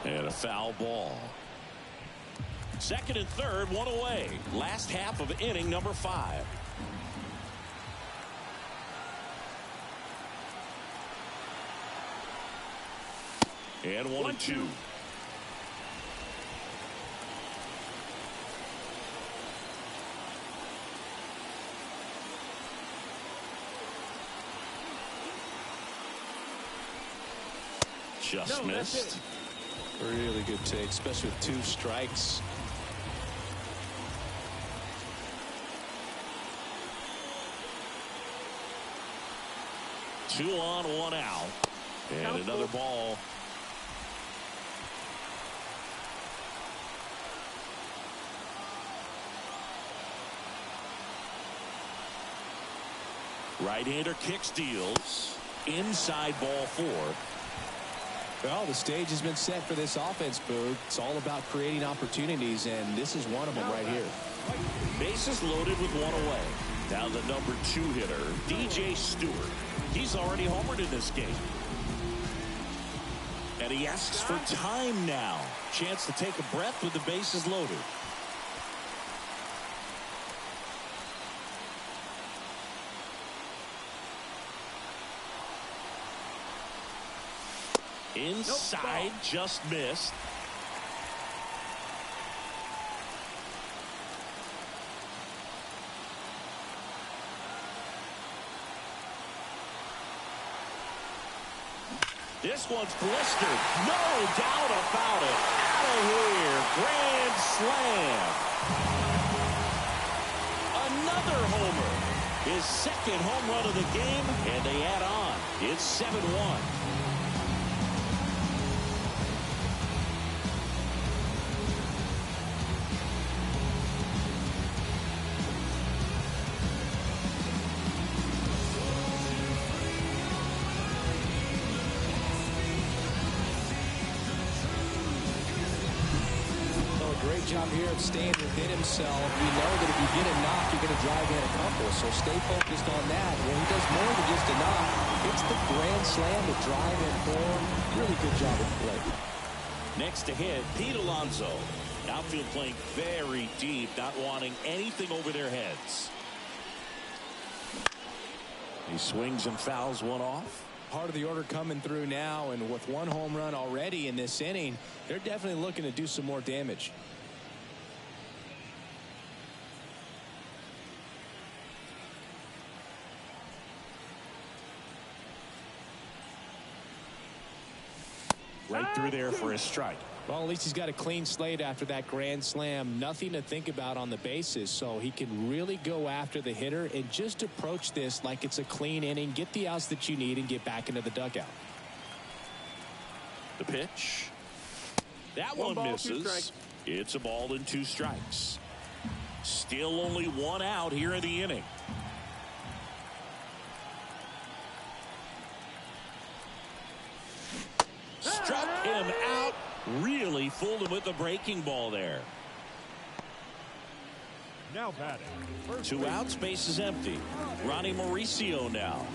And a foul ball. Second and third, one away. Last half of inning number 5. And 1-2. Just missed. Really good take, especially with 2 strikes. Two on, 1 out. And another ball. Right-hander kick steals. Inside ball 4. Well, the stage has been set for this offense, Boog. It's all about creating opportunities, and this is one of them right here. Bases loaded with 1 away. Now the number 2 hitter, DJ Stewart. He's already homered in this game. And he asks for time now. Chance to take a breath with the bases loaded. Inside, just missed. This one's blistered. No doubt about it. Out of here. Grand slam. Another homer. His second home run of the game, and they add on. It's 7-1. Great job here of staying within himself. We know that if you get a knock, you're going to drive in a couple. So stay focused on that. When he does more than just a knock, it's the grand slam to drive in 4. Really good job at the plate. Next to hit, Pete Alonso. Outfield playing very deep, not wanting anything over their heads. He swings and fouls one off. Part of the order coming through now, and with 1 home run already in this inning, they're definitely looking to do some more damage. Right through there for a strike. Well, at least he's got a clean slate after that grand slam. Nothing to think about on the bases, so he can really go after the hitter and just approach this like it's a clean inning, get the outs that you need, and get back into the dugout. The pitch. That one misses. It's a ball and 2 strikes. Still only 1 out here in the inning. Struck him out. Really fooled him with the breaking ball there. Now batting. 2 outs, base is empty. Ronnie Mauricio now.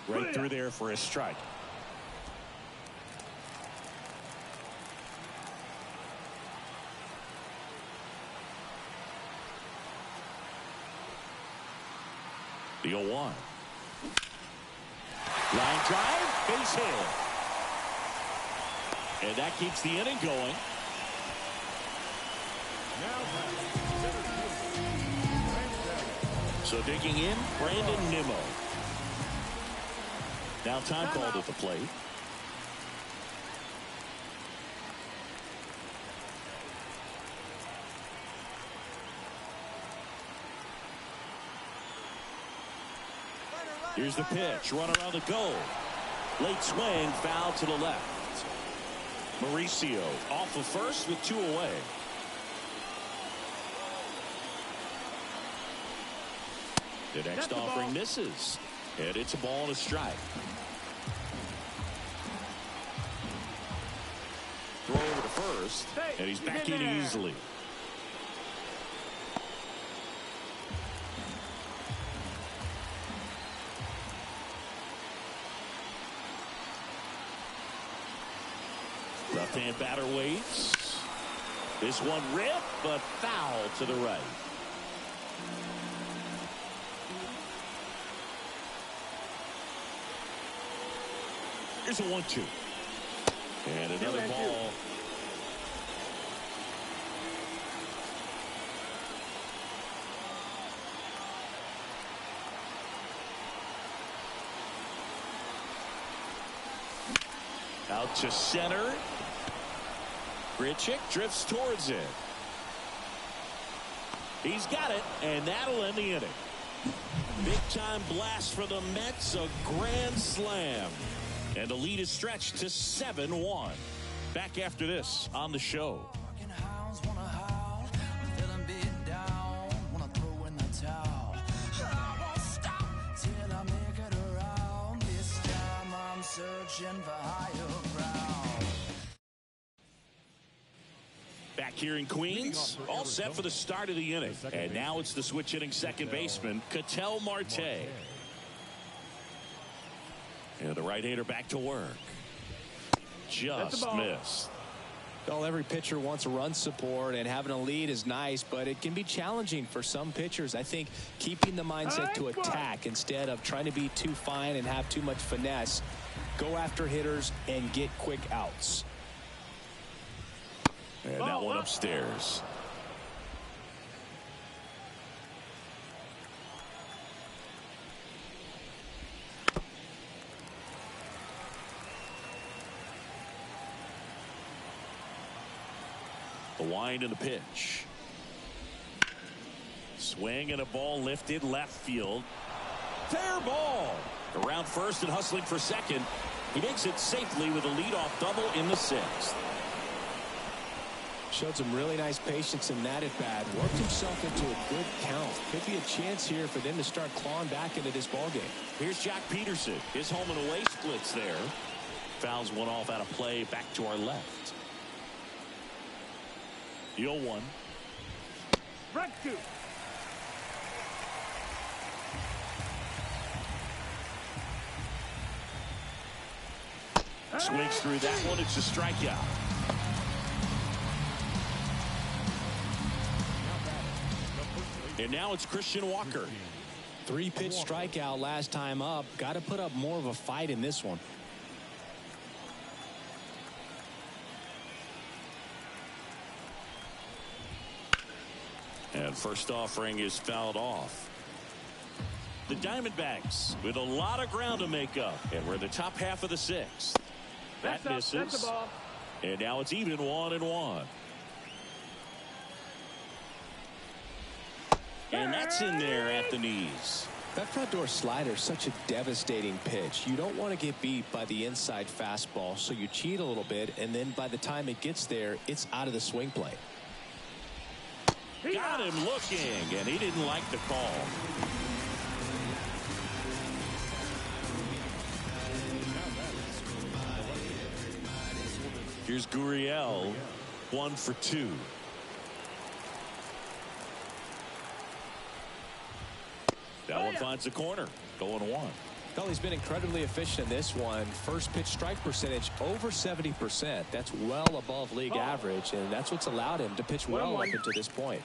Right through there for a strike. The 0-1. Line drive, base hit. And that keeps the inning going. So digging in, Brandon Nimmo. Now time called at the plate. Here's the pitch. Runner on the goal. Late swing, foul to the left. Mauricio off of first with 2 away. The next offering misses. And it's a ball and a strike. Throw over to first. And he's back in easily. Left-hand batter waits. This one ripped, but foul to the right. Here's a 1-2. And another ball. Out to center. Grichuk drifts towards it. He's got it, and that'll end the inning. Big-time blast for the Mets, a grand slam. And the lead is stretched to 7-1. Back after this on the show. Back here in Queens, all set for the start of the inning. And now it's the switch hitting second baseman, Ketel Marte. And the right-hander back to work. Just missed. Well, every pitcher wants run support, and having a lead is nice, but it can be challenging for some pitchers. I think keeping the mindset to attack instead of trying to be too fine and have too much finesse. Go after hitters and get quick outs. And that one upstairs. The wind and the pitch. Swing and a ball lifted left field. Fair ball. Around first and hustling for second. He makes it safely with a leadoff double in the sixth. Showed some really nice patience in that at bat. Worked himself into a good count. Could be a chance here for them to start clawing back into this ballgame. Here's Jack Peterson. His home and away splits there. Fouls one off out of play back to our left. The 0-1. Swings through that one. It's a strikeout. And now it's Christian Walker. 3-pitch strikeout last time up. Got to put up more of a fight in this one. And first offering is fouled off. The Diamondbacks with a lot of ground to make up. And we're in the top half of the sixth. That misses. That's the ball. And now it's even 1-1. And that's in there at the knees. That front door slider is such a devastating pitch. You don't want to get beat by the inside fastball, so you cheat a little bit, and then by the time it gets there, it's out of the swing play. Got him looking, and he didn't like the call. Here's Gurriel, 1 for 2. That one finds the corner, going 1. Well, he's been incredibly efficient in this one. First pitch strike percentage over 70%. That's well above league average, and that's what's allowed him to pitch well up until this point.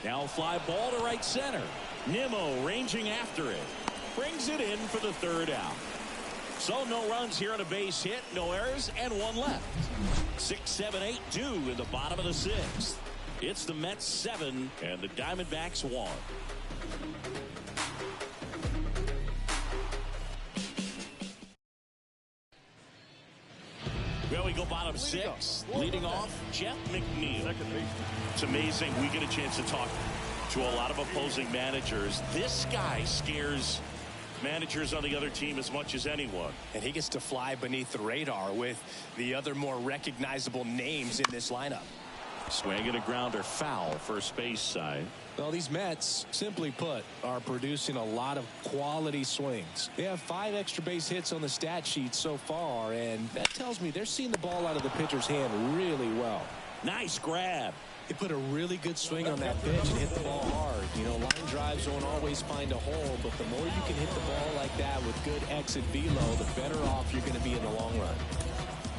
Now a fly ball to right center. Nimmo ranging after it. Brings it in for the third out. So no runs here on a base hit, no errors, and 1 left. 6, 7, 8 due in the bottom of the sixth. It's the Mets 7 and the Diamondbacks 1. Well, we go bottom 6. Leading off, Jeff McNeil. It's amazing. We get a chance to talk to a lot of opposing managers. This guy scares managers on the other team as much as anyone. And he gets to fly beneath the radar with the other more recognizable names in this lineup. Swing and a grounder, foul, first base side. Well, these Mets, simply put, are producing a lot of quality swings. They have 5 extra base hits on the stat sheet so far, and that tells me they're seeing the ball out of the pitcher's hand really well. Nice grab. He put a really good swing on that pitch and hit the ball hard. You know, line drives won't always find a hole, but the more you can hit the ball like that with good exit velo, the better off you're going to be in the long run.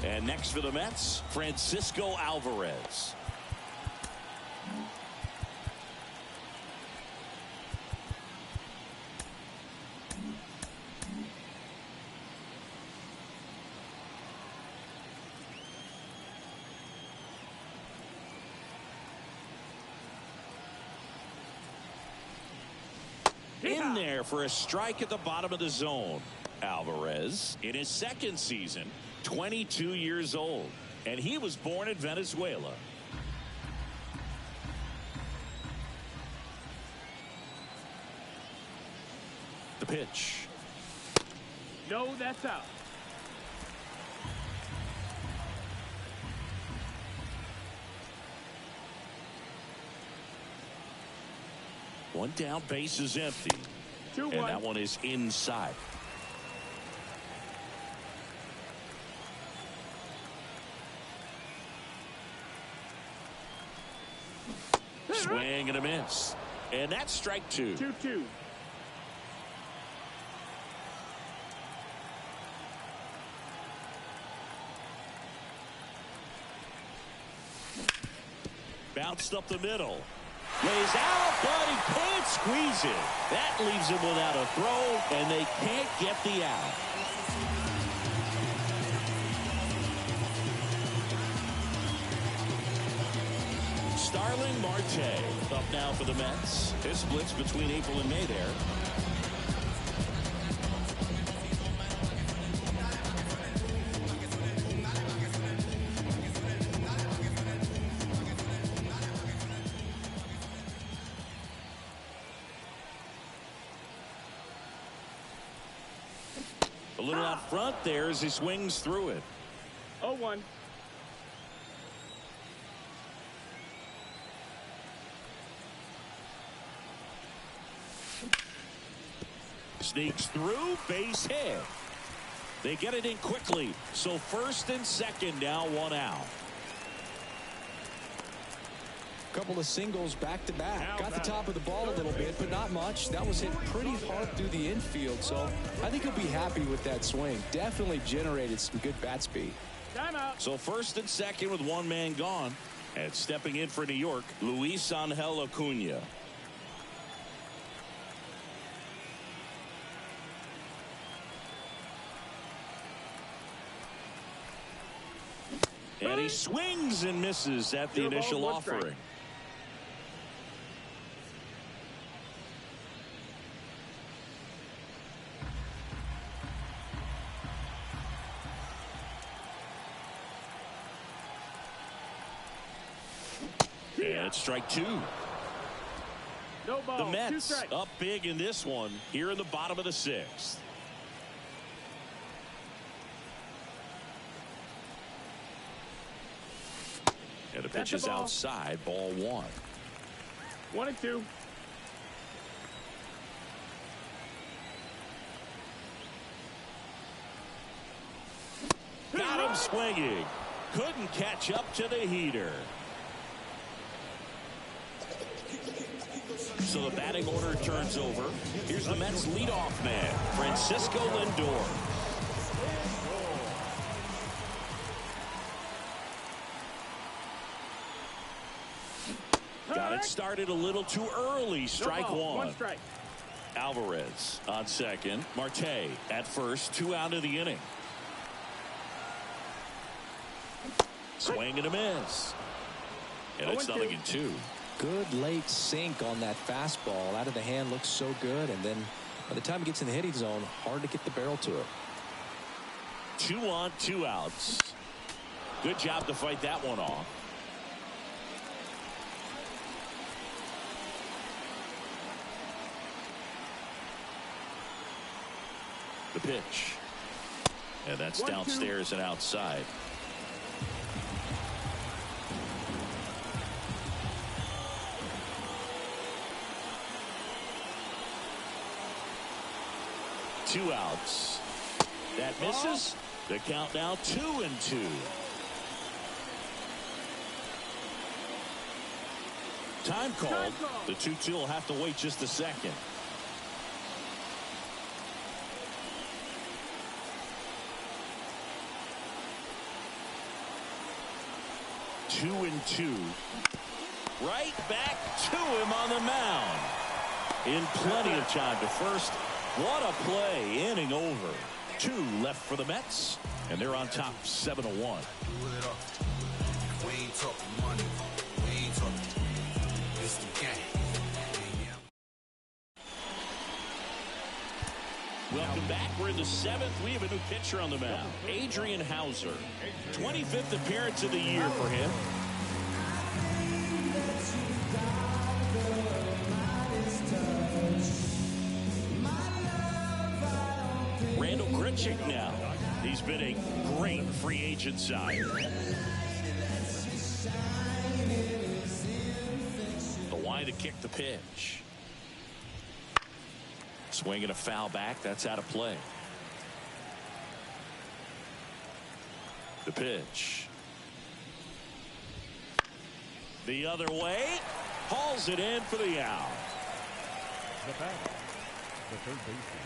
And next for the Mets, Francisco Alvarez. In there for a strike at the bottom of the zone. Alvarez in his second season, 22 years old, and he was born in Venezuela. The pitch. No, that's out. One down, base is empty. 2-1. And that one is inside. Swing and a miss. And that's strike 2. 2-2. Bounced up the middle. Lays out, but he can't squeeze it. That leaves him without a throw, and they can't get the out. Starling Marte up now for the Mets. His splits between April and May there. A little out front there as he swings through it. 0-1. Sneaks through, base hit. They get it in quickly. So first and second, now one out. Couple of singles back to back. Got the top of the ball a little bit, but not much. That was hit pretty hard through the infield, so I think he'll be happy with that swing. Definitely generated some good bat speed. Timeout. So first and second with one man gone. And stepping in for New York, Luis Angel Acuna. And he swings and misses at the initial offering. And it's strike 2. No ball. The 2 Mets strikes. up big in this one here in the bottom of the 6th. And the pitch is outside, ball 1. 1-2. Got him swinging. Couldn't catch up to the heater. So the batting order turns over. Here's the Mets leadoff man, Francisco Lindor. Got it started a little too early. Strike 1. 1 strike. Alvarez on second. Marte at first. 2 out of the inning. Swing and a miss. And it's 0-2. Good late sink on that fastball. Out of the hand, looks so good, and then by the time it gets in the hitting zone, hard to get the barrel to it. 2 on, 2 outs. Good job to fight that one off. The pitch. And that's 1-2. downstairs and outside. Two outs. That misses. The count now 2-2. Time called. The 2-2 will have to wait just a second. Two and two. Right back to him on the mound. In plenty of time to first. What a play. Inning over. 2 left for the Mets. And they're on top 7-1. We ain't talking money. We ain't talking. It's the game. Welcome back. We're in the 7th. We have a new pitcher on the mound. Adrian Hauser. 25th appearance of the year for him. Randall Grichuk now. He's been a great free agent sign. The line to kick the pitch. Swinging a foul back. That's out of play. The pitch. The other way. Hauls it in for the out. The batter, the third baseman,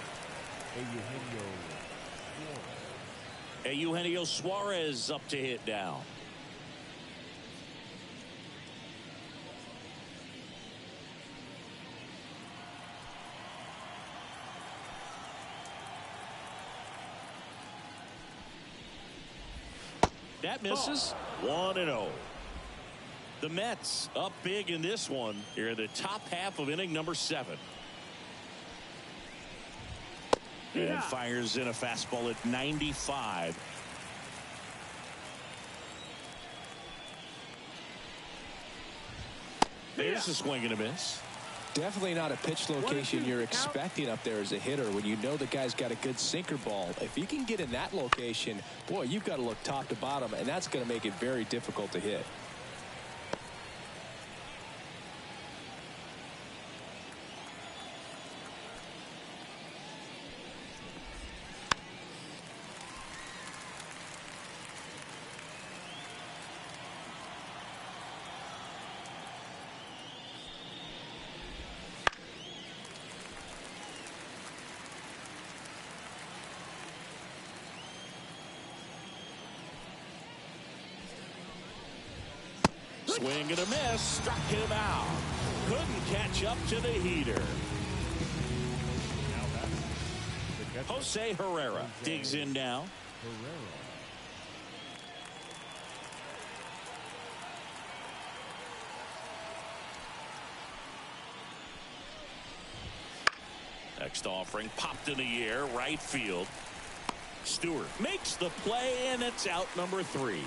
Eugenio Suarez up to hit now. That misses. 1-0. The Mets up big in this one here in the top half of inning number 7. And fires in a fastball at 95. There's a swing and a miss. Definitely not a pitch location you're expecting up there as a hitter when you know the guy's got a good sinker ball. If you can get in that location, boy, you've got to look top to bottom, and that's going to make it very difficult to hit. Swing and a miss. Struck him out. Couldn't catch up to the heater. Jose Herrera digs in now. Next offering popped in the air, right field. Stewart makes the play, and it's out number 3.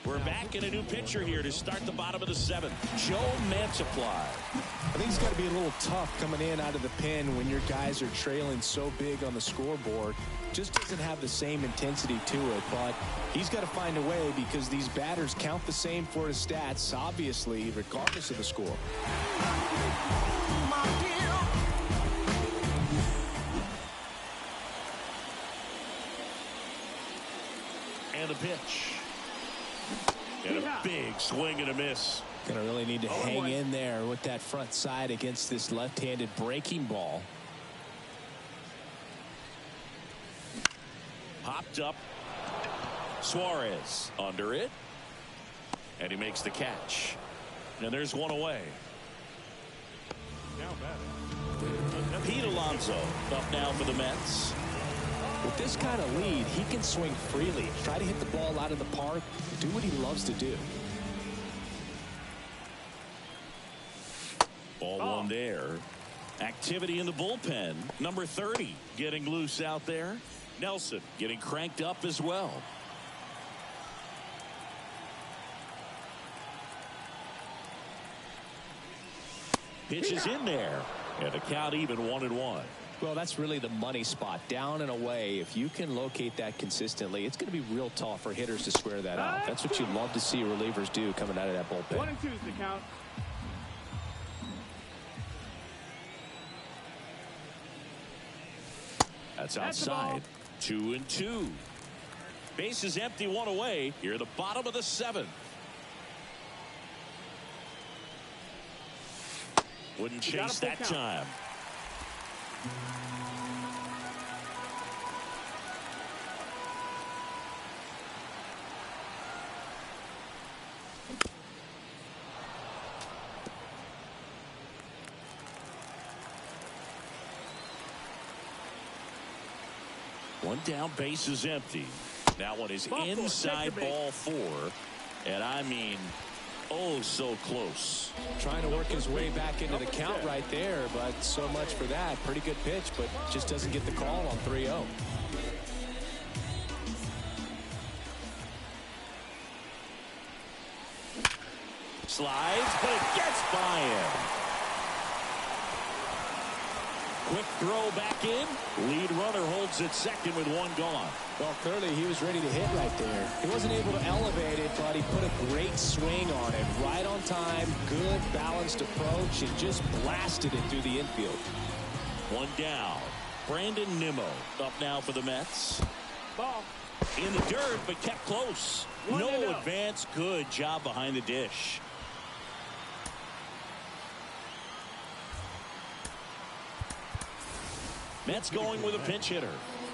We're back in a new pitcher here to start the bottom of the 7th. Joe Mantiply. I think it's got to be a little tough coming in out of the pen when your guys are trailing so big on the scoreboard. Just doesn't have the same intensity to it, but he's got to find a way because these batters count the same for his stats, obviously, regardless of the score. And a pitch. And a big swing and a miss. Gonna really need to hang in there with that front side against this left-handed breaking ball. Popped up. Suarez under it. And he makes the catch. And there's one away. now batting. Pete Alonso up now for the Mets. With this kind of lead, he can swing freely, try to hit the ball out of the park, do what he loves to do. Ball one there. Activity in the bullpen. Number 30 getting loose out there. Nelson getting cranked up as well. Pitch is in there. And the count even 1-1. Well, that's really the money spot. Down and away. If you can locate that consistently, it's going to be real tough for hitters to square that out. That's what you love to see relievers do coming out of that bullpen. 1-2 is the count. That's outside. 2-2. Base is empty, one away. Here at the bottom of the seventh. Wouldn't chase that time. One down, base is empty. That one is inside ball four. And I mean, oh, so close. Trying to work his way back into the count right there, but so much for that. Pretty good pitch, but just doesn't get the call on 3-0. Slides, but it gets by him. Quick throw back in. Lead runner holds at second with one gone. Well, clearly he was ready to hit right there. He wasn't able to elevate it, but he put a great swing on it. Right on time, good balanced approach, and just blasted it through the infield. One down. Brandon Nimmo up now for the Mets. Ball. In the dirt, but kept close. No advance. Good job behind the dish. Mets going with a pinch hitter.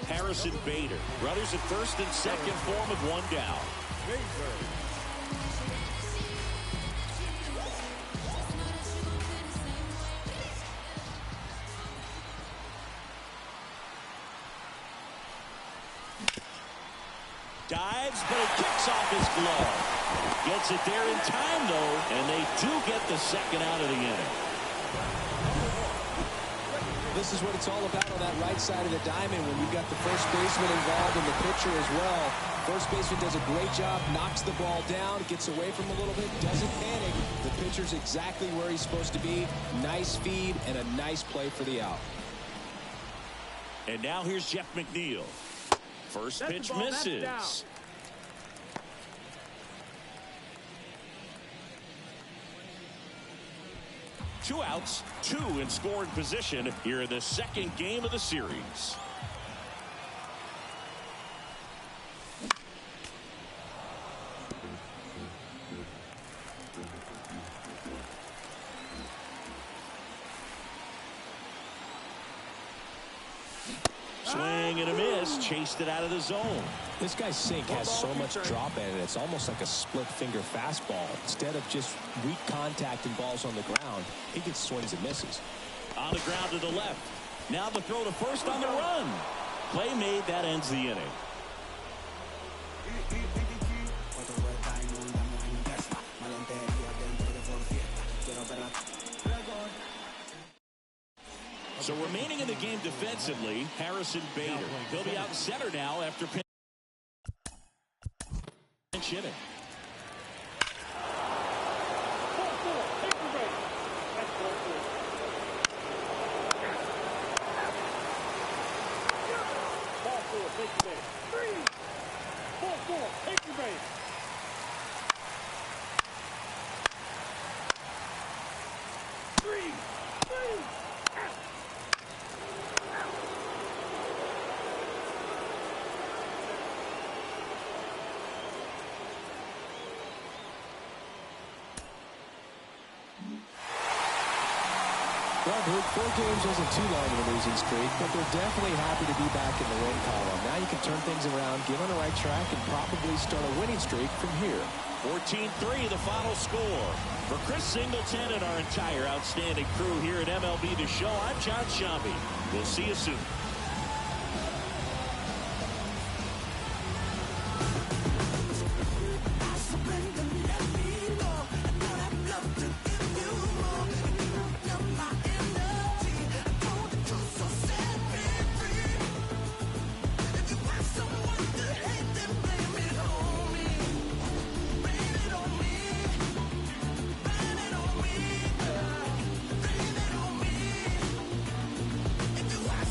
Harrison Bader. Runners at first and second for him with one down. Dives, but it kicks off his glove. Gets it there in time, though, and they do get the second out of the inning. This is what it's all about on that right side of the diamond when you've got the first baseman involved and the pitcher as well. First baseman does a great job, knocks the ball down, gets away from a little bit, doesn't panic. The pitcher's exactly where he's supposed to be. Nice feed and a nice play for the out. And now here's Jeff McNeil. First pitch misses. Two outs, two in scoring position here in the second game of the series. Swing and a miss, chased it out of the zone. This guy's sink has so much drop in it, it's almost like a split finger fastball. Instead of just weak contact and balls on the ground, he gets swings and misses. On the ground to the left. Now the throw to first on the run. Play made, that ends the inning. So remaining in the game defensively, Harrison Bader. He'll be out center now after pinch hitting. Well, 4 games wasn't too long of a losing streak, but they're definitely happy to be back in the win column. Now you can turn things around, get on the right track, and probably start a winning streak from here. 14-3 the final score. For Chris Singleton and our entire outstanding crew here at MLB The Show, I'm John Shambi. We'll see you soon.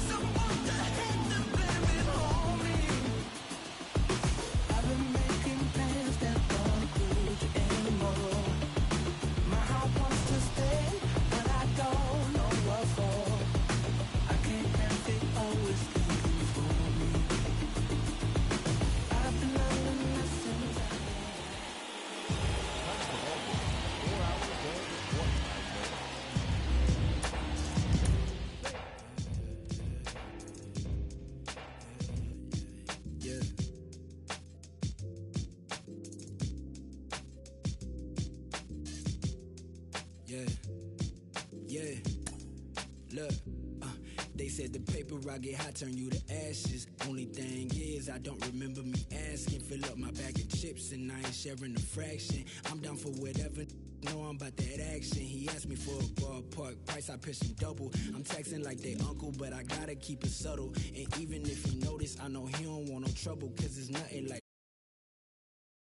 Someone Yeah. Look, they said the paper I get hot turn you to ashes. Only thing is I don't remember me asking. Fill up my bag of chips and I ain't sharing a fraction. I'm down for whatever. Know I'm about that action. He asked me for a ballpark price, I pitched him double. I'm texting like they uncle, but I gotta keep it subtle. And even if he notice, I know he don't want no trouble, cause it's nothing like